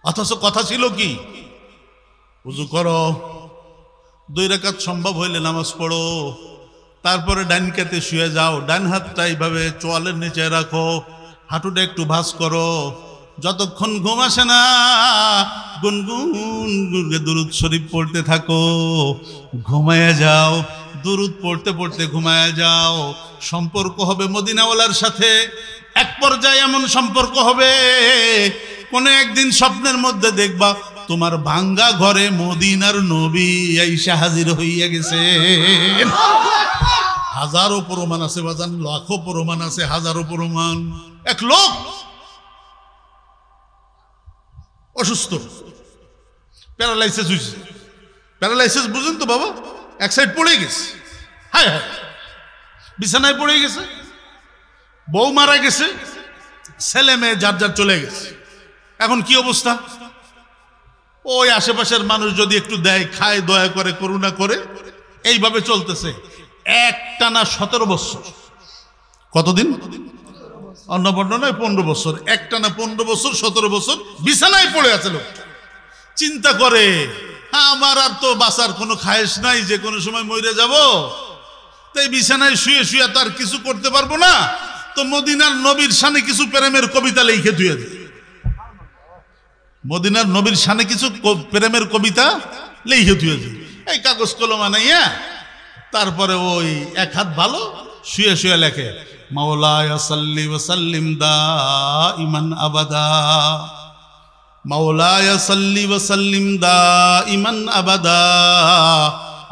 অথচ কথা ছিল কি, ওযু করো, 2 রাকাত সম্ভব হইলে নামাজ পড়ো, তারপরে ডান কাতে শুয়ে যাও, ডান হাতটা এইভাবে চোয়ালের নিচে রাখো, হাঁটুটা একটু ভাঁজ করো, যতক্ষণ ঘুম আসে না গুনগুন করে দুরূদ শরীফ পড়তে থাকো, ঘুমায়া যাও, দুরূদ পড়তে পড়তে ঘুমায়া যাও। সম্পর্ক হবে মদিনাওয়ালার সাথে। এক পর্যায়ে এমন সম্পর্ক হবে, কোন একদিন স্বপ্নের মধ্যে দেখবা তোমার ভাঙ্গা ঘরে মদিনার নবী আইসা হাজির হইয়া গেছে। হাজারো প্রমাণ আছে বাজান, লাখো প্রমাণ আছে, হাজারো প্রমাণ। এক লোক অসুস্থ, প্যারালাইসিস হয়েছে। প্যারালাইসিস বুঝেন তো বাবা? এক সাইড পড়ে গেছে, হায় হায়, বিছানায় পড়ে গেছে, বউ মারা গেছে, ছেলে মেয়ে যার যার চলে গেছে। এখন কি অবস্থা? ওই আশেপাশের মানুষ যদি একটু দেয়, খায়, দয়া করে, করুণা করে, এইভাবে চলতেছে একটানা 17 বছর। কতদিন? অন্য বর্ণনায় 15 বছর। একটানা 15 বছর, 17 বছর বিছানায় পড়ে আছে লোক। চিন্তা করে, আমার আর তো বাঁচার কোনো খায়েশ নাই, যে কোনো সময় মরে যাব, তাই বিছানায় শুয়ে শুয়ে তার কিছু করতে পারবো না, তো মদিনার নবীর শানে কিছু প্রেমের কবিতা লিখে ধুয়ে দিই। মদিনার নবীর শানে কিছু প্রেমের কবিতা লিখে ধুয়ে দিই, এই কাগজ কলম আনাইয়া, তারপরে ওই এক হাত ভালো শুয়ে শুয়ে লেখে, মাওলায়া সাল্লি ওয়া সাল্লিম দাইমান আবাদা, মাওলায়া সাল্লি ওয়া সাল্লিম দাইমান আবাদা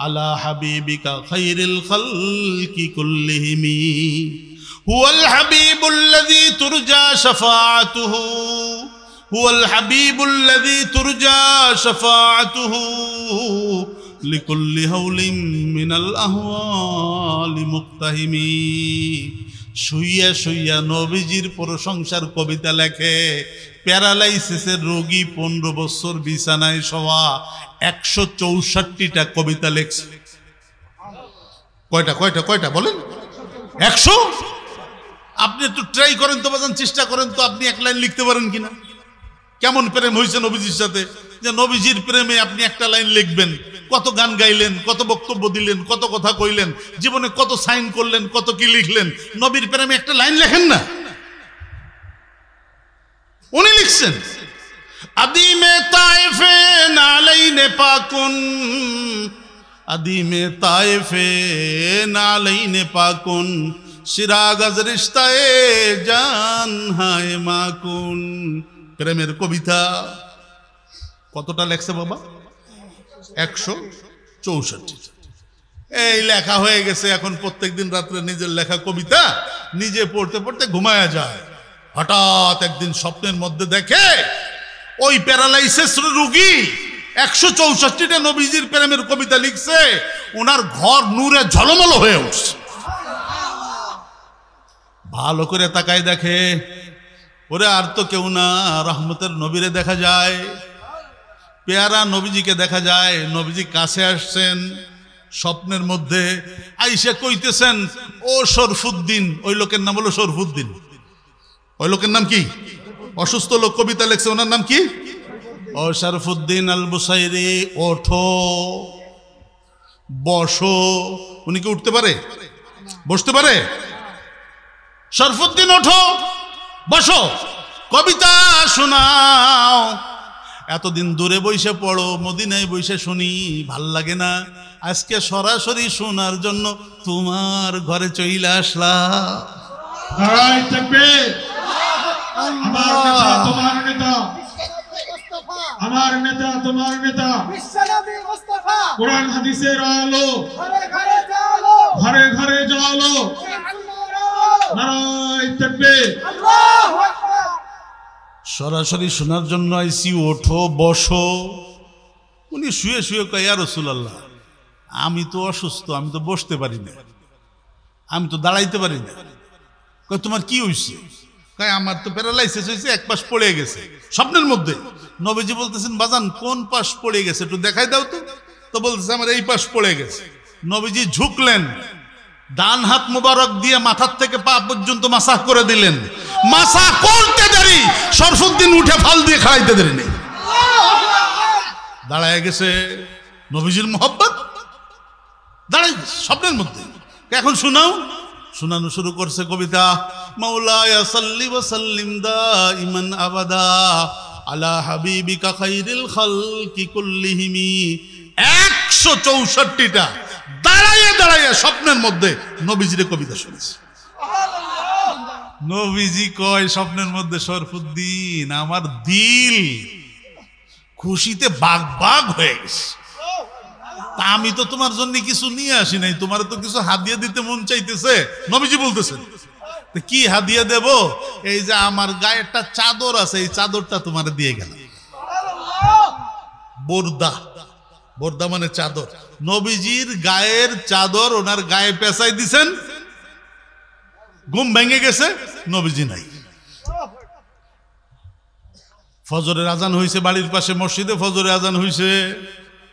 আলা হাবিবিকা খায়রিল খালকি কুল্লিহিম হুয়াল হাবিবুল্লাযী তুরজা শাফাআতুহু হুয়াল হাবিবুল্লাযী তুরজা শাফাআতুহু লিকুল্লি হাওলিন মিনাল আহওয়ালি মুক্তাহিমি। শুইয়া শুইয়া নবীজির প্রশংসার কবিতা লেখে। প্যারালাইসিসের রোগী 15 বছর বিছানায় শোয়া, 164টা কবিতা লেখছে। কয়টা বলেন? 100। আপনি একটু ট্রাই করেন তো বাজান, চেষ্টা করেন তো, আপনি এক লাইন লিখতে পারেন কিনা? কেমন প্রেম হয়েছে নবীজির সাথে, যে নবীজির প্রেমে আপনি একটা লাইন লিখবেন। কত গান গাইলেন, কত বক্তব্য দিলেন, কত কথা কইলেন, জীবনে কত সাইন করলেন, কত কি লিখলেন, নবীর প্রেমে একটা লাইন লেখেন না? উনি লিখছেন আদিমে তায়েফে নালাইনে পাকুন, আদিমে তায়েফে নালাইনে পাকুন, সিরাগাজ রিশতায়ে জান হায় মাকুন। প্রেমের কবিতা কতটা লেখছে বাবা? 164। এই লেখা হয়ে গেছে। এখন প্রত্যেকদিন রাত্রে নিজের লেখা কবিতা নিজে পড়তে পড়তে ঘুমায়া যায়। হঠাৎ একদিন স্বপ্নের মধ্যে দেখে ওই প্যারালাইসিস রোগী 164টা নবীজির প্রেমের কবিতা লিখছে, ওনার ঘর নূরে ঝলমল হয়ে উঠছে। ভালো করে তাকায় দেখে, ওরে আর তো কেউ না, রহমতের নবীরে দেখা যায়, পেয়ারা নবীজিকে দেখা যায়। নবীজি কাছে আসছেন স্বপ্নের মধ্যে, আইসা কইতেছেন ও শরফুদ্দিন। ওই লোকের নাম হলো শরফুদ্দিন। ওই লোকের নাম কি? অসুস্থ লোক কবিতা লেখছে, ওনার নাম কি? ও শরফুদ্দিন আল বুসাইরি, ওঠো বসো। উনি কি উঠতে পারে? বসতে পারে? শরফুদ্দিন ওঠো বসো, কবিতা শোনাও। এতদিন দূরে বইসে পড়ো, মদিনায় বইসে শুনি, ভাল লাগে না। আজকে সরাসরি শোনার জন্য তোমার ঘরে চইলা আসলাম। নারায়ে তাকবীর। আমার নেতা তোমার নেতা, আমার নেতা তোমার নেতা, বিশ্বনবী মুস্তাফা, কোরআন হাদিসের আলো, ঘরে ঘরে জালো, ঘরে ঘরে জালো। আল্লাহু নারায়ে তাকবীর। আল্লাহু আকবার। সরাসরি শোনার জন্য আইসি, ওঠো বসো। উনি শুয়ে শুয়ে কয়, ইয়া রাসূলুল্লাহ, আমি তো অসুস্থ, আমি তো বসতে পারি না, আমি তো দাঁড়াইতে পারি না। কয় তোমার কি হয়েছে? কয় আমার তো প্যারালাইসিস হয়েছে, এক পাশ পড়ে গেছে। স্বপ্নের মধ্যে নবীজি বলতেছেন, বাজান কোন পাশ পড়ে গেছে একটু দেখাই দাও তো। তো বলতেছে আমার এই পাশ পড়ে গেছে। নবীজি ঝুঁকলেন, ডান হাত মুবারক দিয়ে মাথার থেকে পা পর্যন্ত মাসাহ করে দিলেন। মাসাহ করতে দেরি শরফুদ্দিন উঠে ফাল দিয়ে খাইতে দেরি নেই, দাঁড়ায় গেছে। নবীজির মোহব্বত দাঁড়ায় গেছে স্বপ্নের মধ্যে। এখন শোনাও। শোনানো শুরু করছে কবিতা। মাওলায়া সাল্লি ওয়া সাল্লিম দাইমান আবাদা আলা হাবিবিকা খাইরিল খালকি কুল্লিহিমি। 164টা দাঁড়াইয়া দাঁড়াইয়া স্বপ্নের মধ্যে নবীজির কবিতা শুনেছে। নবীজি কয় স্বপ্নের মধ্যে, শরফুদ্দিন আমার দিল খুশিতে বাগ বাগ হয়ে গেছে। তা আমি তো তোমার জন্য কিছু নিয়ে আসি নাই, তোমার তো কিছু হাদিয়া দিতে মন চাইতেছে। নবীজি বলতেছেন কি হাদিয়া দেব? এই যে আমার গায়ে একটা চাদর আছে, এই চাদরটা তোমার দিয়ে গেলাম। বোরদা, বোরদা মানে চাদর। নবীজির গায়ের চাদর ওনার গায়ে পেঁচাই দিছেন। ঘুম ভেঙে গেছে, নবীজি নাই। ফজরের আজান হইছে বাড়ির পাশে মসজিদে, ফজরের আজান হইছে।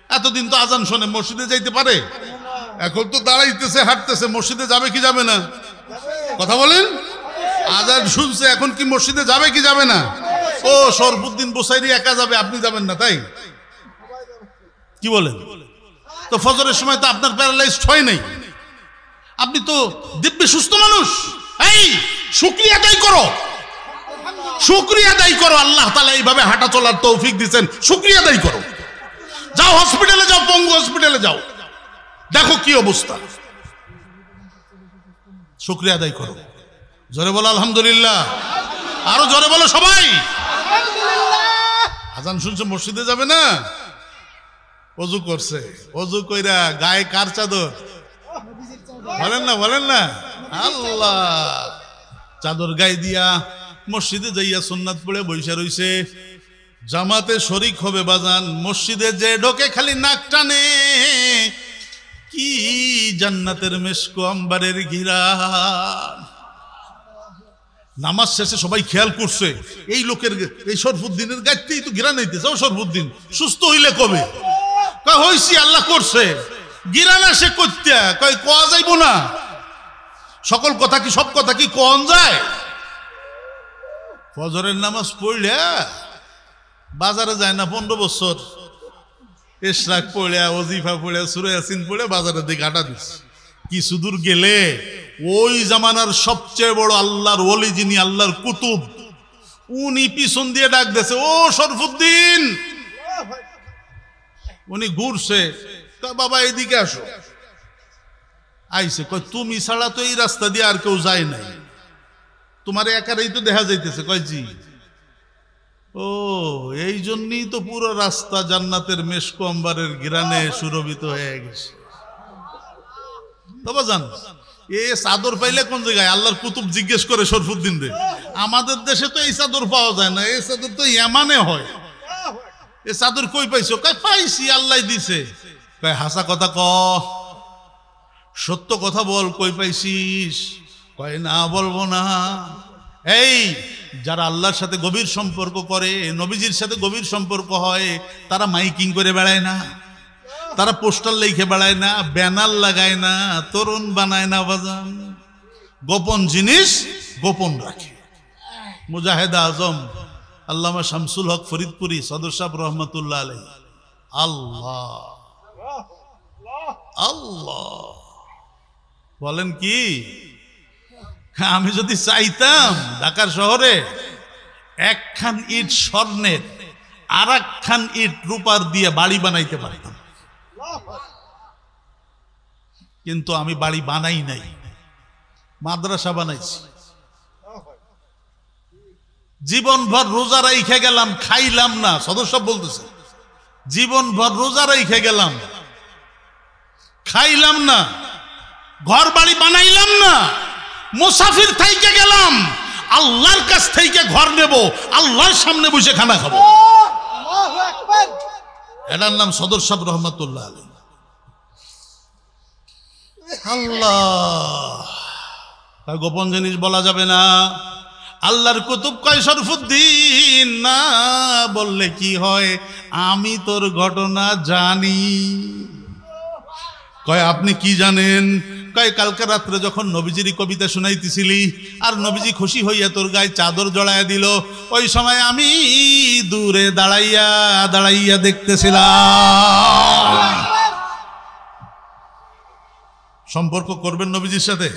এতদিন তো আজান শোনে, মসজিদে যাইতে পারে? এখন তো দাঁড়াইতেছে, হাঁটতেছে, মসজিদে যাবে কি যাবে না? কথা বলেন। আজান শুনছে, এখন কি মসজিদে যাবে কি যাবে না? ও শরফুদ্দিন বুসাইরি একা যাবে, আপনি যাবেন না, তাই কি বলেন? তো ফজরের সময় তো আপনার প্যারালাইজড হয় নাই, আপনি তো দিব্যি সুস্থ মানুষ। এই শুকরিয়া আদায় করো, শুকরিয়া আদায় করো। আল্লাহ তাআলা এইভাবে হাঁটা চলার তৌফিক দিয়েছেন, শুকরিয়া আদায় করো। যাও হসপিটালে যাও, পঙ্গু হসপিটালে যাও, দেখো কি অবস্থা। শুকরিয়া আদায় করো। জোরে বলো আলহামদুলিল্লাহ। আরো জোরে বলো সবাই। আজান শুনছে, মসজিদে যাবে না, অজু করছে, অজু কইরা গায়ে কার চাদর? বলেন না, বলেন না। আল্লাহ চাদর গায়ে দিয়া মসজিদে যাইয়া সুন্নাত পড়ে বইসা রইছে। জামাতে শরিক হবে বাজান। মসজিদে যে ঢোকে খালি নাক টানে, কি জান্নাতের মেশকো আম্বারের ঘিরান। নামাজ শেষে সবাই খেয়াল করছে, এই লোকের, এই শরফুদ্দিনের গাইতেই তো ঘিরান হইতেছে। ও শরফুদ্দিন সুস্থ হইলে কবে? কয় হইছি, আল্লাহ করছে। গিরান আসে করতে কয় কোয়া যাইব না। সকল কথা কি, সব কথা কি কোন যায়? ফজরের নামাজ পড়লে বাজারে যায় না 15 বছর। ইশরাক পড়ে, ওজিফা পড়ে, সূরা ইয়াসিন পড়ে বাজারের দিকে আটা দিচ্ছে। কি সুদূর গেলে ওই জামানার সবচেয়ে বড় আল্লাহর ওলি, যিনি আল্লাহর কুতুব, উনি পিছন দিয়ে ডাক দিয়েছে, ও শরফুদ্দিন। উনি ঘুরছে, কয় বাবা এদিকে আসো। আইছে, কয় তুমি ছাড়া তো এই রাস্তা দিয়ে আর কেউ যায় নাই, তোমার একারই তো দেখা যাইতেছে। কয় জি। ও এই জন্যই তো পুরো রাস্তা জান্নাতের মেশক আম্বারের ঘিরানে সুরভিত হয়ে গেছে। তবে জান এ চাদর পাইলে কোন জায়গায়? আল্লাহর কুতুব জিজ্ঞেস করে শরফুদ্দিন রে, আমাদের দেশে তো এই চাদর পাওয়া যায় না, এই চাদর তো ইয়ামানে হয়। এ চাদর কই পাইছো? কয় পাইছি, আল্লাহ দিছে। কয় হাসা কথা ক, সত্য কথা বল, কই পাইছিস? কয় না বলবো না। এই যারা আল্লাহর সাথে গভীর সম্পর্ক করে, নবীজির সাথে গভীর সম্পর্ক হয়, তারা মাইকিং করে বেড়ায় না, তারা পোস্টার লিখে বেড়ায় না, ব্যানার লাগায় না, তরুণ বানায় না। বাজান গোপন জিনিস গোপন রাখে। মুজাহিদ আজম আল্লামা শামসুল হক ফরিদপুরি সদর সাহেব রহমতুল্লাহ আলাইহি। আল্লাহ আল্লাহ বলেন কি, আমি যদি চাইতাম ঢাকার শহরে একখান ইট স্বর্ণের আর একখান ইট রূপার দিয়ে বাড়ি বানাইতে পারতাম, কিন্তু আমি বাড়ি বানাই নাই, মাদ্রাসা বানাইছি। জীবনভর রোজা রাইখে গেলাম, খাইলাম না। সদস্য বলতেছে জীবনভর রোজা রাইখে গেলাম, খাইলাম না, ঘর বাড়ি বানাইলাম না, মুসাফির থাইকে গেলাম, আল্লাহর কাছ থেকে ঘর নেব, আল্লাহর সামনে বসে খানা খাবো। আল্লাহু আকবার। এটার নাম সদর সাহেব রহমতুল্লাহ আলাইহি। আল্লাহ তার গোপন জিনিস বলা যাবে না। আল্লাহর কুতুব কয় শরফুদ্দিন না বললে কি হয়, আমি তোর ঘটনা জানি। কয় আপনি কি জানেন? কয় কালকে রাত্রে যখন নবীজির কবিতা শুনাইতেছিলি আর নবীজি খুশি হইয়া তোর গায়ে চাদর জড়াইয়া দিল, ওই সময় আমি দূরে দাঁড়াইয়া দাঁড়াইয়া দেখতেছিলাম। সম্পর্ক করবেন নবীজির সাথে,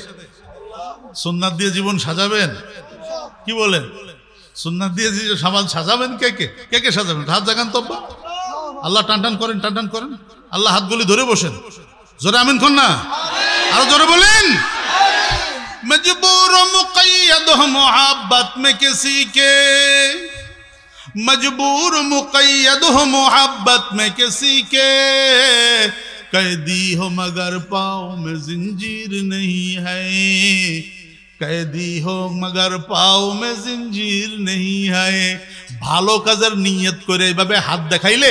সুন্নাত দিয়ে জীবন সাজাবেন। কি বলেন? সুন্নাত দিয়ে জীবন সাজাবেন। কে কে কে কে সাজাবেন? হাত জাগান তো। আল্লাহ টান টান করেন, টান টান করেন। আল্লাহ হাতগুলি ধরে বসেন। জোরে আমিন কর না, আরো জোরে বলেন। मजबूर मुक़य्यद हो मोहब्बत में किसी के, मजबूर मुक़य्यद हो मोहब्बत में किसी के, कैदी हो मगर पाँव में जिंजीर नहीं है, कैदी हो मगर पाँव में जिंजीर नहीं है। ভালো কাজের নিয়ত করে এইভাবে হাত দেখাইলে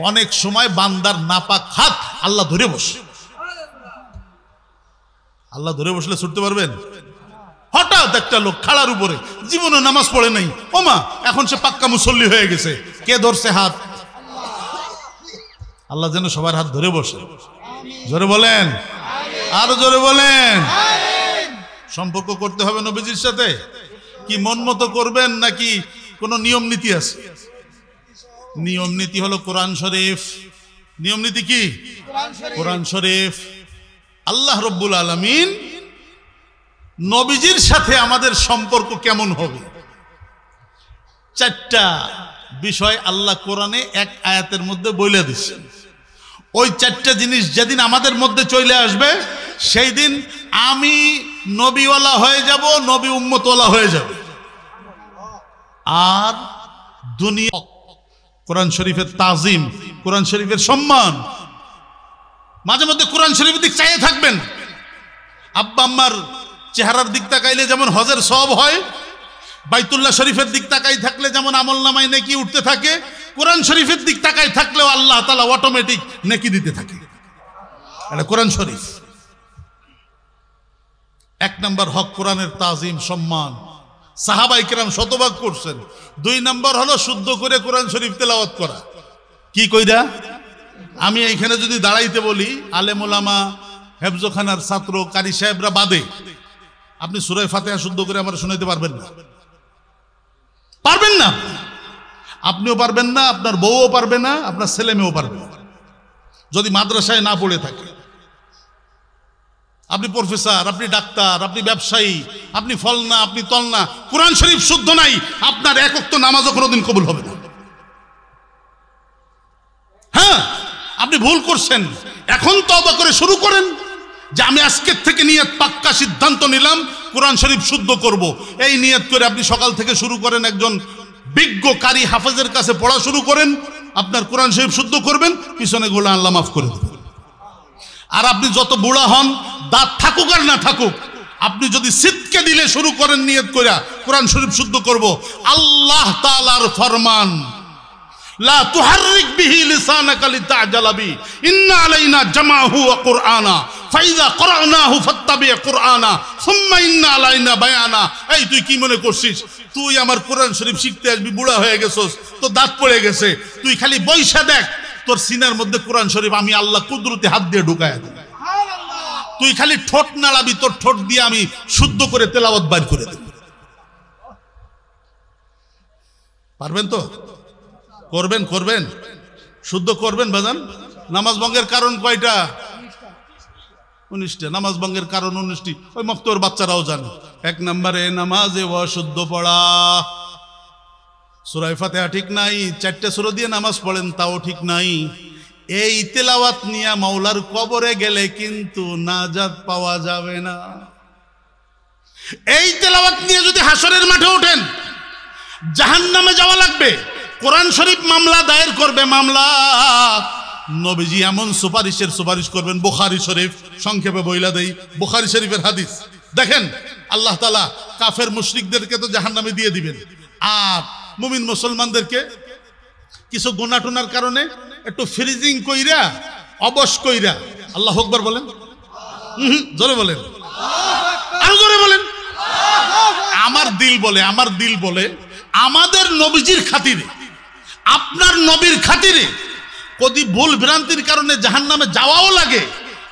অনেক সময় বান্দার নাপাক হাত আল্লাহ ধরে বসে। আল্লাহ ধরে বসলে ছুটতে পারবেন? হঠাৎ একটা লোক খাড়ার উপরে, জীবনে নামাজ পড়ে নাই, ওমা এখন সে পাক্কা মুসল্লি হয়ে গেছে। কে ধরছে হাত? আল্লাহ যেন সবার হাত ধরে বসে। জোরে বলেন, আরো জোরে বলেন। সম্পর্ক করতে হবে নবীজির সাথে। কি মন মতো করবেন নাকি কোন নিয়ম নীতি আছে? নিয়ম নীতি হলো কোরআন শরীফ। নিয়ম নীতি কি? কোরআন শরীফ। আল্লাহ রব্বুল আলামিন নবীজির সাথে আমাদের সম্পর্ক কেমন হবে, চারটা বিষয় আল্লাহ কোরআনে এক আয়াতের মধ্যে বলে দিচ্ছেন। ওই চারটা জিনিস যেদিন আমাদের মধ্যে চলে আসবে, সেই দিন আমি নবীওয়ালা হয়ে যাব, নবী উম্মতওয়ালা হয়ে যাবে। আর দুনিয়া কোরআন শরীফের তাজিম, কোরআন শরীফের সম্মান। মাঝে মধ্যে কোরআন শরীফের দিক চাইয়ে থাকবেন। আব্বা আম্মার চেহারার দিক তাকাইলে যেমন হজের সওয়াব হয়, বাইতুল্লাহ শরীফের দিক তাকাই থাকলে যেমন আমলনামায় নেকি উঠতে থাকে, কোরআন শরীফের দিক তাকাই থাকলেও আল্লাহ তাআলা অটোমেটিক নেকি দিতে থাকে। এটা কোরআন শরীফ। এক নম্বর হক কোরআনের তাজিম, সম্মান। সাহাবায়ে কেরাম শতভাগ করছেন। দুই নম্বর হলো শুদ্ধ করে কোরআন শরীফ তেলাওয়াত করা। কি কইরা? আমি এইখানে যদি দাঁড়াইতে বলি, আলেম ওলামা, হেফজখানার ছাত্র, কারি সাহেবরা বাদে আপনি সূরা ফাতিহা শুদ্ধ করে আমার শোনাইতে পারবেন না, পারবেন না। আপনিও পারবেন না, আপনার বউও পারবে না, আপনার ছেলে মেয়েও পারবে না, যদি মাদ্রাসায় না পড়ে থাকে। আপনি প্রফেসর, আপনি ডাক্তার, আপনি ব্যবসায়ী, আপনি ফলনা, আপনি তলনা, কোরআন শরীফ শুদ্ধ নাই, আপনার এক ওয়াক্ত নামাজও কোনোদিন কবুল হবে না। হ্যাঁ, আপনি ভুল করছেন, এখন তওবা করে শুরু করেন যে আমি আজকের থেকে নিয়ত পাক্কা সিদ্ধান্ত নিলাম কোরআন শরীফ শুদ্ধ করব। এই নিয়ত করে আপনি সকাল থেকে শুরু করেন, একজন বিজ্ঞ কারি হাফেজের কাছে পড়া শুরু করেন, আপনার কোরআন শরীফ শুদ্ধ করবেন, পিছনে গোলা আল্লাহ মাফ করে দেবেন। আর আপনি যত বুড়া হন, দাঁত থাকুক আর না থাকুক, আপনি যদি সিদকে দিলে শুরু করেন নিয়ত কইরা কোরআন শরীফ শুদ্ধ করব, আল্লাহ তাআলার ফরমান লা তুহাররিক বিহি লিসানাকা লিতা'জালা বি ইন্না আলাইনা জামাহু ওয়া কুরআনা ফাইযা ক্বরানাহু ফাত্তাবি কুরআনা সুম্মা ইন্না আলাইনা বায়ানা। এই তুই কি মনে করছিস তুই আমার কোরআন শরীফ শিখতে আসবি? বুড়া হয়ে গেছস, তোর দাঁত পড়ে গেছে, তুই খালি বইসা দেখ, তোর সিনার মধ্যে কোরআন শরীফ আমি আল্লাহ কুদরতি হাত দিয়ে ঢুকায়া দেব। তুই খালি ঠোঁট নাড়াবি, তোর ঠোঁট দিয়ে আমি শুদ্ধ করে তেলাওয়াত বাইর করে দেব। পারবেন তো? করবেন, করবেন, শুদ্ধ করবেন বাজান। নামাজ ভঙ্গের কারণ কয়টা? 19টা। নামাজ ভঙ্গের কারণ 19টি, ওই মক্তর বাচ্চারাও জানে। 1 নম্বরে নামাজে অশুদ্ধ পড়া, সূরা ফাতিহা ঠিক নাই, 4টে সূরা দিয়ে নামাজ পড়েন তাও ঠিক নাই। এই তেলাওয়াত নিয়ে মাওলার কবরে গেলে কিন্তু নাজাত পাওয়া যাবে না। এই তেলাওয়াত নিয়ে যদি হাসরের মাঠে ওঠেন, জাহান্নামে যাওয়া লাগবে। কোরআন শরীফ মামলা দায়ের করবে, মামলা নবীজি এমন সুপারিশ করবেন। বুখারী শরীফ, সংক্ষেপে বইলা দেই, বুখারী শরীফের হাদিস দেখেন, আল্লাহ তাআলা কাফের মুশরিকদেরকে তো জাহান্নামে দিয়ে দিবেন, আর মুমিন মুসলমানদেরকে কিছু গুনাহ টুনার কারণে একটু ফ্রিজিং কইরা, অবশ কইরা, আল্লাহু আকবার বলেন, জোরে বলেন, আরো জোরে বলেন। আমার দিল বলে আমাদের নবীজির খাতিরে, আপনার নবীর খাতিরে যদি ভুল ভ্রান্তির কারণে জাহান্নামে যাওয়াও লাগে,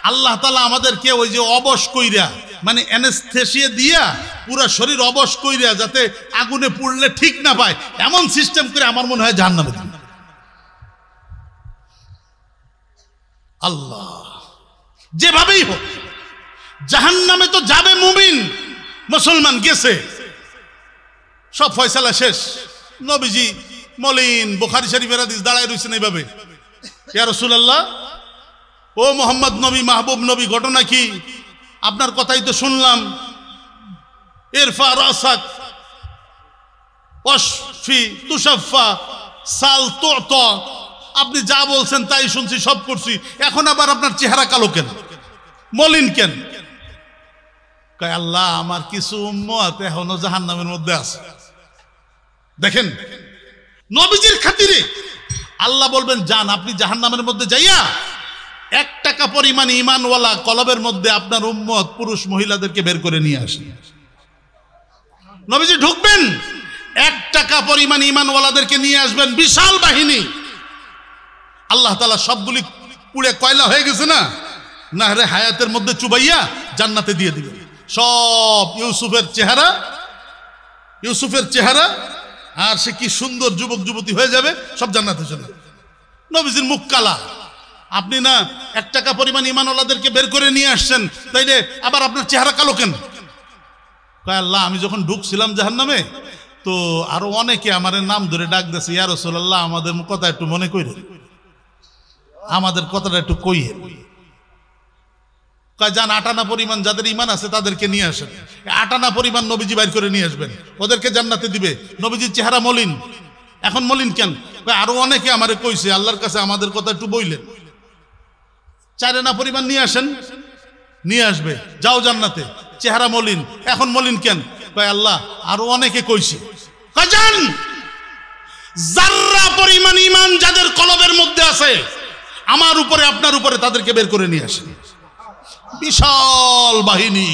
আল্লাহ তাআলা আমাদেরকে ওই যে অবশ কইরা, মানে অ্যানেস্থেসিয়া দিয়া পুরো শরীর অবশ কইরা, যাতে আগুনে পুড়লে ঠিক না পায়, এমন সিস্টেম করে আমার মনে হয় জাহান্নামে দিবেন। আল্লাহ যেভাবেই হোক জাহান্নামে তো যাবে মুমিন, মুসলমান গেছে, সব ফয়সালা শেষ। নবীজি মলিন, বুখারী শরীফের হাদিস, দাঁড়ায় রইছেন এইভাবে, ইয়া রাসূলুল্লাহ, ও মোহাম্মদ নবী, মাহবুব নবী, ঘটনা কি? আপনার কথাই তো শুনলাম, ইরফা রাসাক ওয়াশফি তুশাফা সাল তু'তা, আপনি যা বলছেন তাই শুনছি, সব করছি, এখন আবার আপনার চেহারা কালো কেন, মলিন কেন? কয় আল্লাহ, আমার কিছু উম্মত এখনো জাহান্নামের মধ্যে আছে। দেখেন, নবীজির খাতিরে আল্লাহ বলবেন যান, আপনি জাহান্নামের মধ্যে যাইয়া 1 টাকা পরিমাণ ঈমানওয়ালা কলবের মধ্যে আপনার উম্মত পুরুষ মহিলাদেরকে বের করে নিয়ে আসেন। নবীজি ঢুকবেন, 1 টাকা পরিমাণ ঈমানওয়ালাদেরকে নিয়ে আসবেন, বিশাল বাহিনী। আল্লাহ তাআলা সবগুলি পুড়ে কয়লা হয়ে গেছে না, নাহরে হায়াতের মধ্যে চুবাইয়া জান্নাতে দিয়ে দিবেন। সব ইউসুফের চেহারা, আর সে কি সুন্দর যুবক যুবতী হয়ে যাবে, সব জান্নাতে চলে যাবে। নবীজির মুখ কালা, আপনি না 1 টাকা পরিমাণ ঈমানওয়ালাদেরকে বের করে নিয়ে আসছেন, তাইলে আবার আপনার চেহারা কালো কেন? কয় আল্লাহ, আমি যখন ঢুকছিলাম জাহান্নামে, তো আরো অনেকে আমার নাম ধরে ডাক দিয়েছে, ইয়া রাসূলুল্লাহ, আমাদের কথা একটু মনে কইরেন, আমাদের কথাটা একটু কইয়েন। কয় যান, 8 আনা পরিমাণ যাদের ঈমান আছে তাদেরকে নিয়ে আসেন। 8 আনা পরিমাণ নবীজি বাইর করে নিয়ে আসবেন, ওদেরকে জান্নাতে দিবে। নবীজির চেহারা মলিন, এখন মলিন কেন? কয় আরো অনেকে আমারে কইছে, আল্লাহর কাছে আমাদের কথা একটু বইলেন। 4 আনা পরিমাণ নিয়ে আসেন, নিয়ে আসবে, যাও জান্নাতে। চেহারা মলিন, এখন মলিন কেন? কয় আল্লাহ, আরো অনেকে কইছে। কয় যান, যাররা পরিমাণ ঈমান যাদের কলবের মধ্যে আছে, আমার উপরে আপনার উপরে তাদেরকে বের করে নিয়ে আসেন। বিশাল বাহিনী,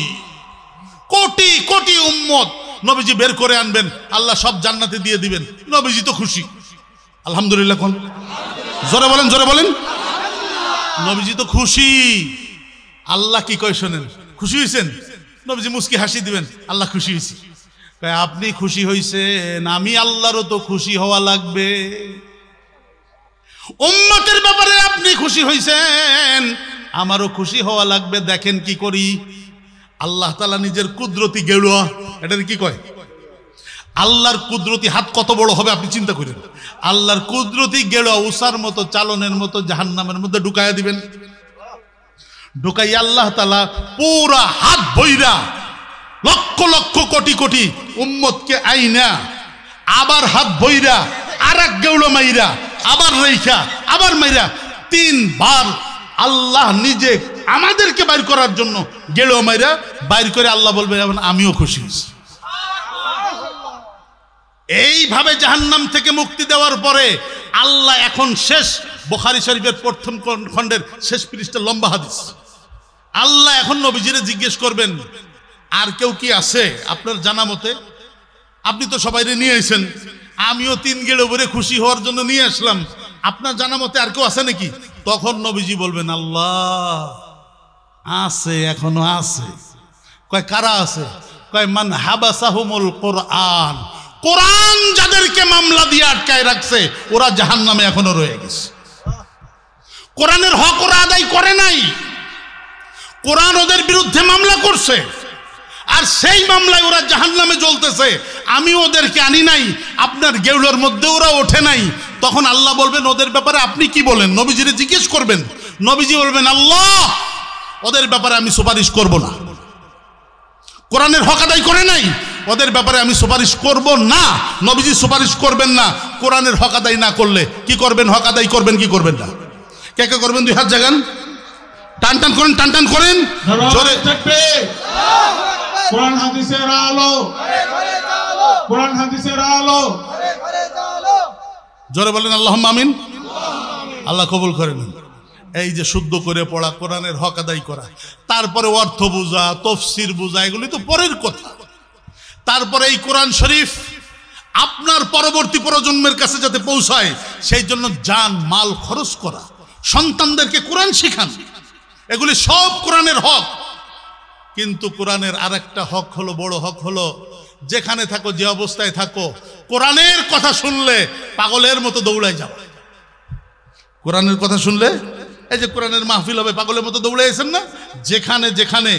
কোটি কোটি উম্মত নবীজি বের করে আনবেন, আল্লাহ সব জান্নাতে দিয়ে দিবেন। নবীজি তো খুশি, আলহামদুলিল্লাহ কোন, জোরে বলেন, জোরে বলেন। নবীজি তো খুশি। আল্লাহ কি কয় শোনেন, খুশি হয়েছেন? নবীজি মুস্কি হাসি দিবেন, আল্লাহ খুশি হয়েছে। আপনি খুশি হয়েছেন, আমি আল্লাহরও তো খুশি হওয়া লাগবে। উম্মতের ব্যাপারে আপনি খুশি হয়েছেন, আমারও খুশি হওয়া লাগবে। দেখেন কি করি, আল্লাহ তাআলা নিজের কুদরতি গেলুয়া, এটা কি কয়, আল্লাহর কুদরতি হাত কত বড় হবে আপনি চিন্তা করেন। আল্লাহর কুদরতি গেলুয়া উসার মতো চালনের মতো জাহান্নামের মধ্যে ঢুকাইয়া দিবেন। ঢুকাই আল্লাহ তাআলা পুরা হাত বইরা লক্ষ লক্ষ কোটি কোটি উম্মতকে আইনা আবার হাত বইরা আর এক গেউলো মাইরা আবার রেখা আবার মাইরা 3 বার আল্লাহ নিজে আমাদেরকে বাইর করার জন্য গেলো মাইরা বাইর করে আল্লাহ বলবে আমিও খুশি হয়েছি। এইভাবে জাহান্নাম থেকে মুক্তি দেওয়ার পরে আল্লাহ এখন শেষ, বুখারী শরীফের প্রথম খণ্ডের শেষ পৃষ্ঠা লম্বা হাদিস, আল্লাহ এখন নবীজিরে জিজ্ঞেস করবেন আর কেউ কি আছে আপনার জানা মতে? আপনি তো সবাইরে নিয়ে এসেছেন, আমিও 3 গেড়ে ভরে খুশি হওয়ার জন্য নিয়ে আসলাম, আপনার জানা মতে আর কেউ আছে নাকি? তখন নবীজি বলবেন আল্লাহ আছে, এখনো আছে। কয় কারা আছে? কয় মান হাবাসাহুমুল কোরআন, কোরআন যাদেরকে মামলা দিয়ে আটকায় রাখছে ওরা জাহান্নামে এখনো রয়ে গেছে। কোরআনের হক ওরা আদায় করে নাই, কোরআন ওদের বিরুদ্ধে মামলা করছে, আর সেই মামলায় ওরা জাহান্নামে জ্বলতেছে। আমি ওদেরকে আনি নাই, আপনার গেউলোর মধ্যে ওরা ওঠে নাই। তখন আল্লাহ বলবেন ওদের ব্যাপারে আপনি কি বলেন? নবীজিরে জিজ্ঞেস করবেন। নবীজি বলবেন আল্লাহ ওদের ব্যাপারে আমি সুপারিশ করব না, কোরআনের হক আদায় করে নাই, ওদের ব্যাপারে আমি সুপারিশ করব না। নবীজি সুপারিশ করবেন না। কোরআনের হক আদায় না করলে কি করবেন? হক আদায় করবেন কি করবেন না? কে কে করবেন? 2 হাত জাগান, টান টান করেন, টান টান করেন জোরে। কোরআন হাদিসের আলো, কোরআন হাদিসের আলো, জোরে বলেন আল্লাহুম্মা আমিন। আল্লাহ কবুল করেন। এই যে শুদ্ধ করে পড়া, কোরআনের হক আদায় করা, তারপরে অর্থ বোঝা, তাফসীর বোঝা, এগুলি তো পরের কথা। তারপরে এই কোরআন শরীফ আপনার পরবর্তী প্রজন্মের কাছে যাতে পৌঁছায় সেই জন্য জান মাল খরচ করা, সন্তানদেরকে কোরআন শিখান, এগুলি সব কোরআনের হক। কিন্তু কোরআনের আরেকটা হক হলো, বড় হক হলো, যেখানে থাকো, যে অবস্থায় থাকো, কোরআনের কথা শুনলে পাগলের মতো দৌড়ায় যাও। কোরআনের কথা শুনলে, এই যে কোরআনের মাহফিল হবে, পাগলের মতো দৌড়াইছেন না? যেখানে যেখানে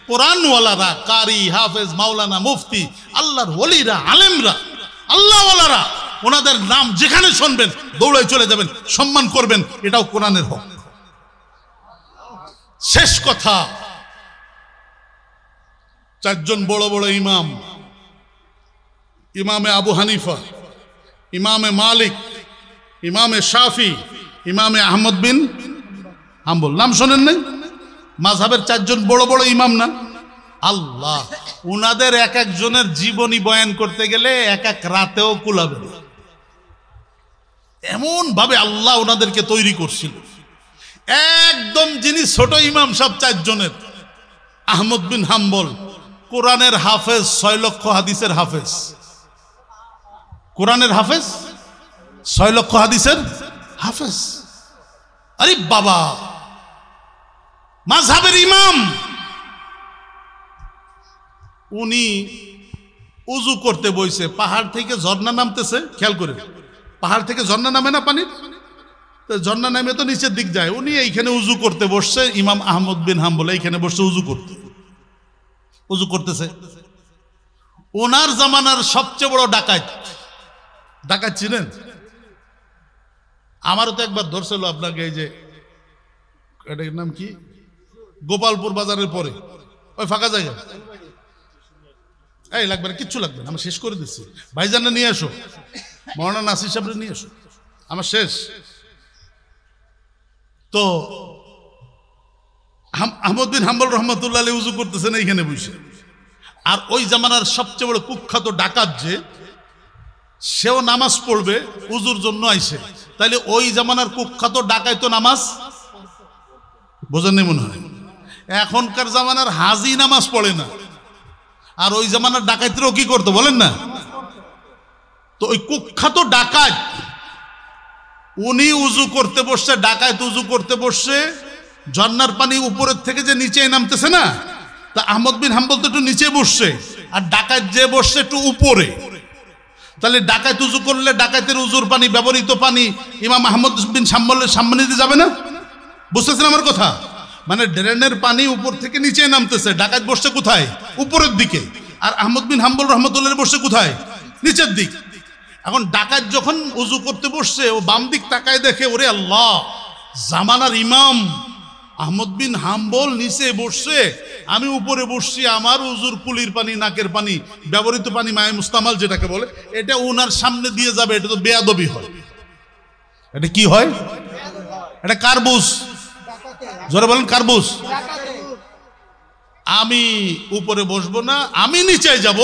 কোরআনওয়ালারা, কারি, হাফেজ, মাওলানা, মুফতি, আল্লাহর ওলিরা, আলেমরা, আল্লাহওয়ালারা, ওনাদের নাম যেখানে শুনবেন দৌড়াই চলে যাবেন, সম্মান করবেন, এটাও কোরআনের হক। শেষ কথা, 4 জন বড় বড় ইমাম, ইমামে আবু হানিফা, ইমামে মালিক, ইমামে শাফি, ইমামে আহমদ বিন হাম্বল, নাম শোনেন নাই? মাযহাবের 4 জন বড় বড় ইমাম না? আল্লাহ, উনাদের এক একজনের জীবনী বয়ান করতে গেলে এক এক রাতেও কুলাবে না, এমন ভাবে আল্লাহ ওনাদেরকে তৈরি করছিল। একদম যিনি ছোট ইমাম সব 4 জনের, আহমদ বিন হাম্বল, কোরআনের হাফেজ, 6 লক্ষ হাদিসের হাফেজ, কোরআনের হাফেজ, 6 লক্ষ হাদিসের হাফেজ। আরে বাবা, মাযহাবের ইমাম, উনি উজু করতে বইছে, পাহাড় থেকে ঝর্ণা নামতেছে, খেয়াল করে, পাহাড় থেকে ঝর্ণা নামে না পানি, তো ঝর্ণা নামে তো নিচের দিক যায়, উনি এইখানে উজু করতে বসছে, ইমাম আহমদ বিন হাম্বল এইখানে বসছে উজু করতে, উজু করতেছে। ওনার জামানার সবচেয়ে বড় ডাকাত, ডাকাত ছিলেন। আমারও তো একবার ধরছিল আপনাকে, এই যে এটার নাম কি, গোপালপুর বাজারের পরে ওই ফাঁকা জায়গা, এই লাগবে না, কিচ্ছু লাগবে না, আমি শেষ করে দিচ্ছি। ভাইজানরা নিয়ে আসো, মৌলানা নাসির সাহেবরে নিয়ে আসো, আমার শেষ। তো আহমদ বিন হাম্বল রহমতুল্লাহ আলাইহি উজু করতেছেন এইখানে বসে, আর ওই জামানার সবচেয়ে বড় কুখ্যাত ডাকাত যে, সেও নামাজ পড়বে, উজুর জন্য আইছে, তাইলে ওই জামানার কুখ্যাত ডাকাই তো নামাজ বোঝেননি মনে হয়। এখনকার জামানার হাজি নামাজ পড়ে না, আর ওই জামানার ডাকাতরাও কি করতো বলেন না? তো ওই কুখ্যাত ডাকাত উনি উজু করতে বসছে, ডাকাত উজু করতে বসছে, ঝর্ণার পানি উপরের থেকে যে নিচে নামতেছে না, তা আহমদ বিন হাম্বল তো একটু নিচে বসছে, আর ডাকাত যে বসছে একটু উপরে। তাহলে ডাকাত উজু করলে ডাকাতের উজুর পানি, ব্যবহৃত পানি ইমাম আহমদ বিন হাম্বলের সামনে দিতে যাবে না? বুঝতেছেন আমার কথা? মানে ড্রেনের পানি উপর থেকে নিচে নামতেছে, ডাকাত বসছে কোথায়? উপরের দিকে। আর আহমদ বিন হাম্বল রহমতুল্লাহ বসছে কোথায়? নিচের দিক। এখন ডাকাত যখন উজু করতে বসছে, ও বাম দিক তাকায় দেখে, ওরে আল্লাহ, জামানার ইমাম আহমদ বিন হাম্বল নিচে বসছে, আমি উপরে বসছি, আমার উজুর কুলির পানি, নাকের পানি, ব্যবহৃত পানি, মায়ে মুস্তামাল যেটাকে বলে, এটা ওনার সামনে দিয়ে যাবে, এটা তো বেয়াদবি হয়। এটা কি হয়? এটা কারবুজ। জোরে বলেন কারবুজ। আমি উপরে বসবো না, আমি নিচে যাব,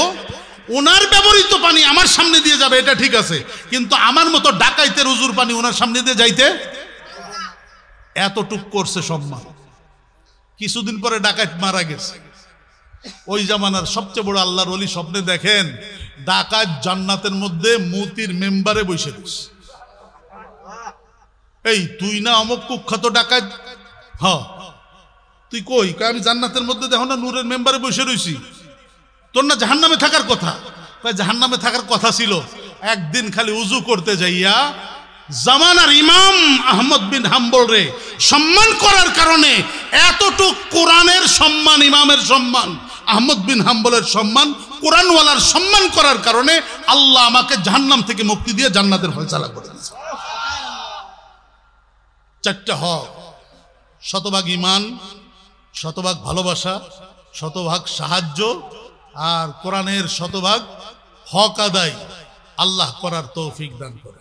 ওনার ব্যবহৃত পানি আমার সামনে দিয়ে যাবে, এটা ঠিক আছে, কিন্তু আমার মতো ডাকাইতের উজুর পানি ওনার সামনে দিয়ে যাইতে, এতটুক করছে সম্মান। কিছুদিন পরে ডাকাত মারা গেছে। ওই জামানার সবচেয়ে বড় আল্লাহর ওলি স্বপ্নে দেখেন ডাকাত জান্নাতের মধ্যে মুতির মেম্বারে বসে রয়েছে। এই তুই না অমুক কুখ্যাত ডাকাত? হ্যাঁ। তুই কই? আমি জান্নাতের মধ্যে দেখো না, নূরের মেম্বারে বসে রয়েছি। তোর না জাহান্নামে থাকার কথা? জাহান্নামে থাকার কথা ছিল। একদিন খালি উজু করতে যাইয়া জামানার ইমাম আহমদ বিন হাম্বল রে সম্মান করার কারণে, এতটুক কোরআনের সম্মান, ইমামের সম্মান, আহমদ বিন হাম্বলের সম্মান, কোরআনওয়ালার সম্মান করার কারণে আল্লাহ আমাকে জাহান্নাম থেকে মুক্তি দিয়ে জান্নাতের ফয়সালা করে দিয়েছে। চারটা হক: শতভাগ ইমান, শতভাগ ভালোবাসা, শতভাগ সাহায্য, আর কোরআনের শতভাগ হক আদায় আল্লাহ করার তৌফিক দান করে।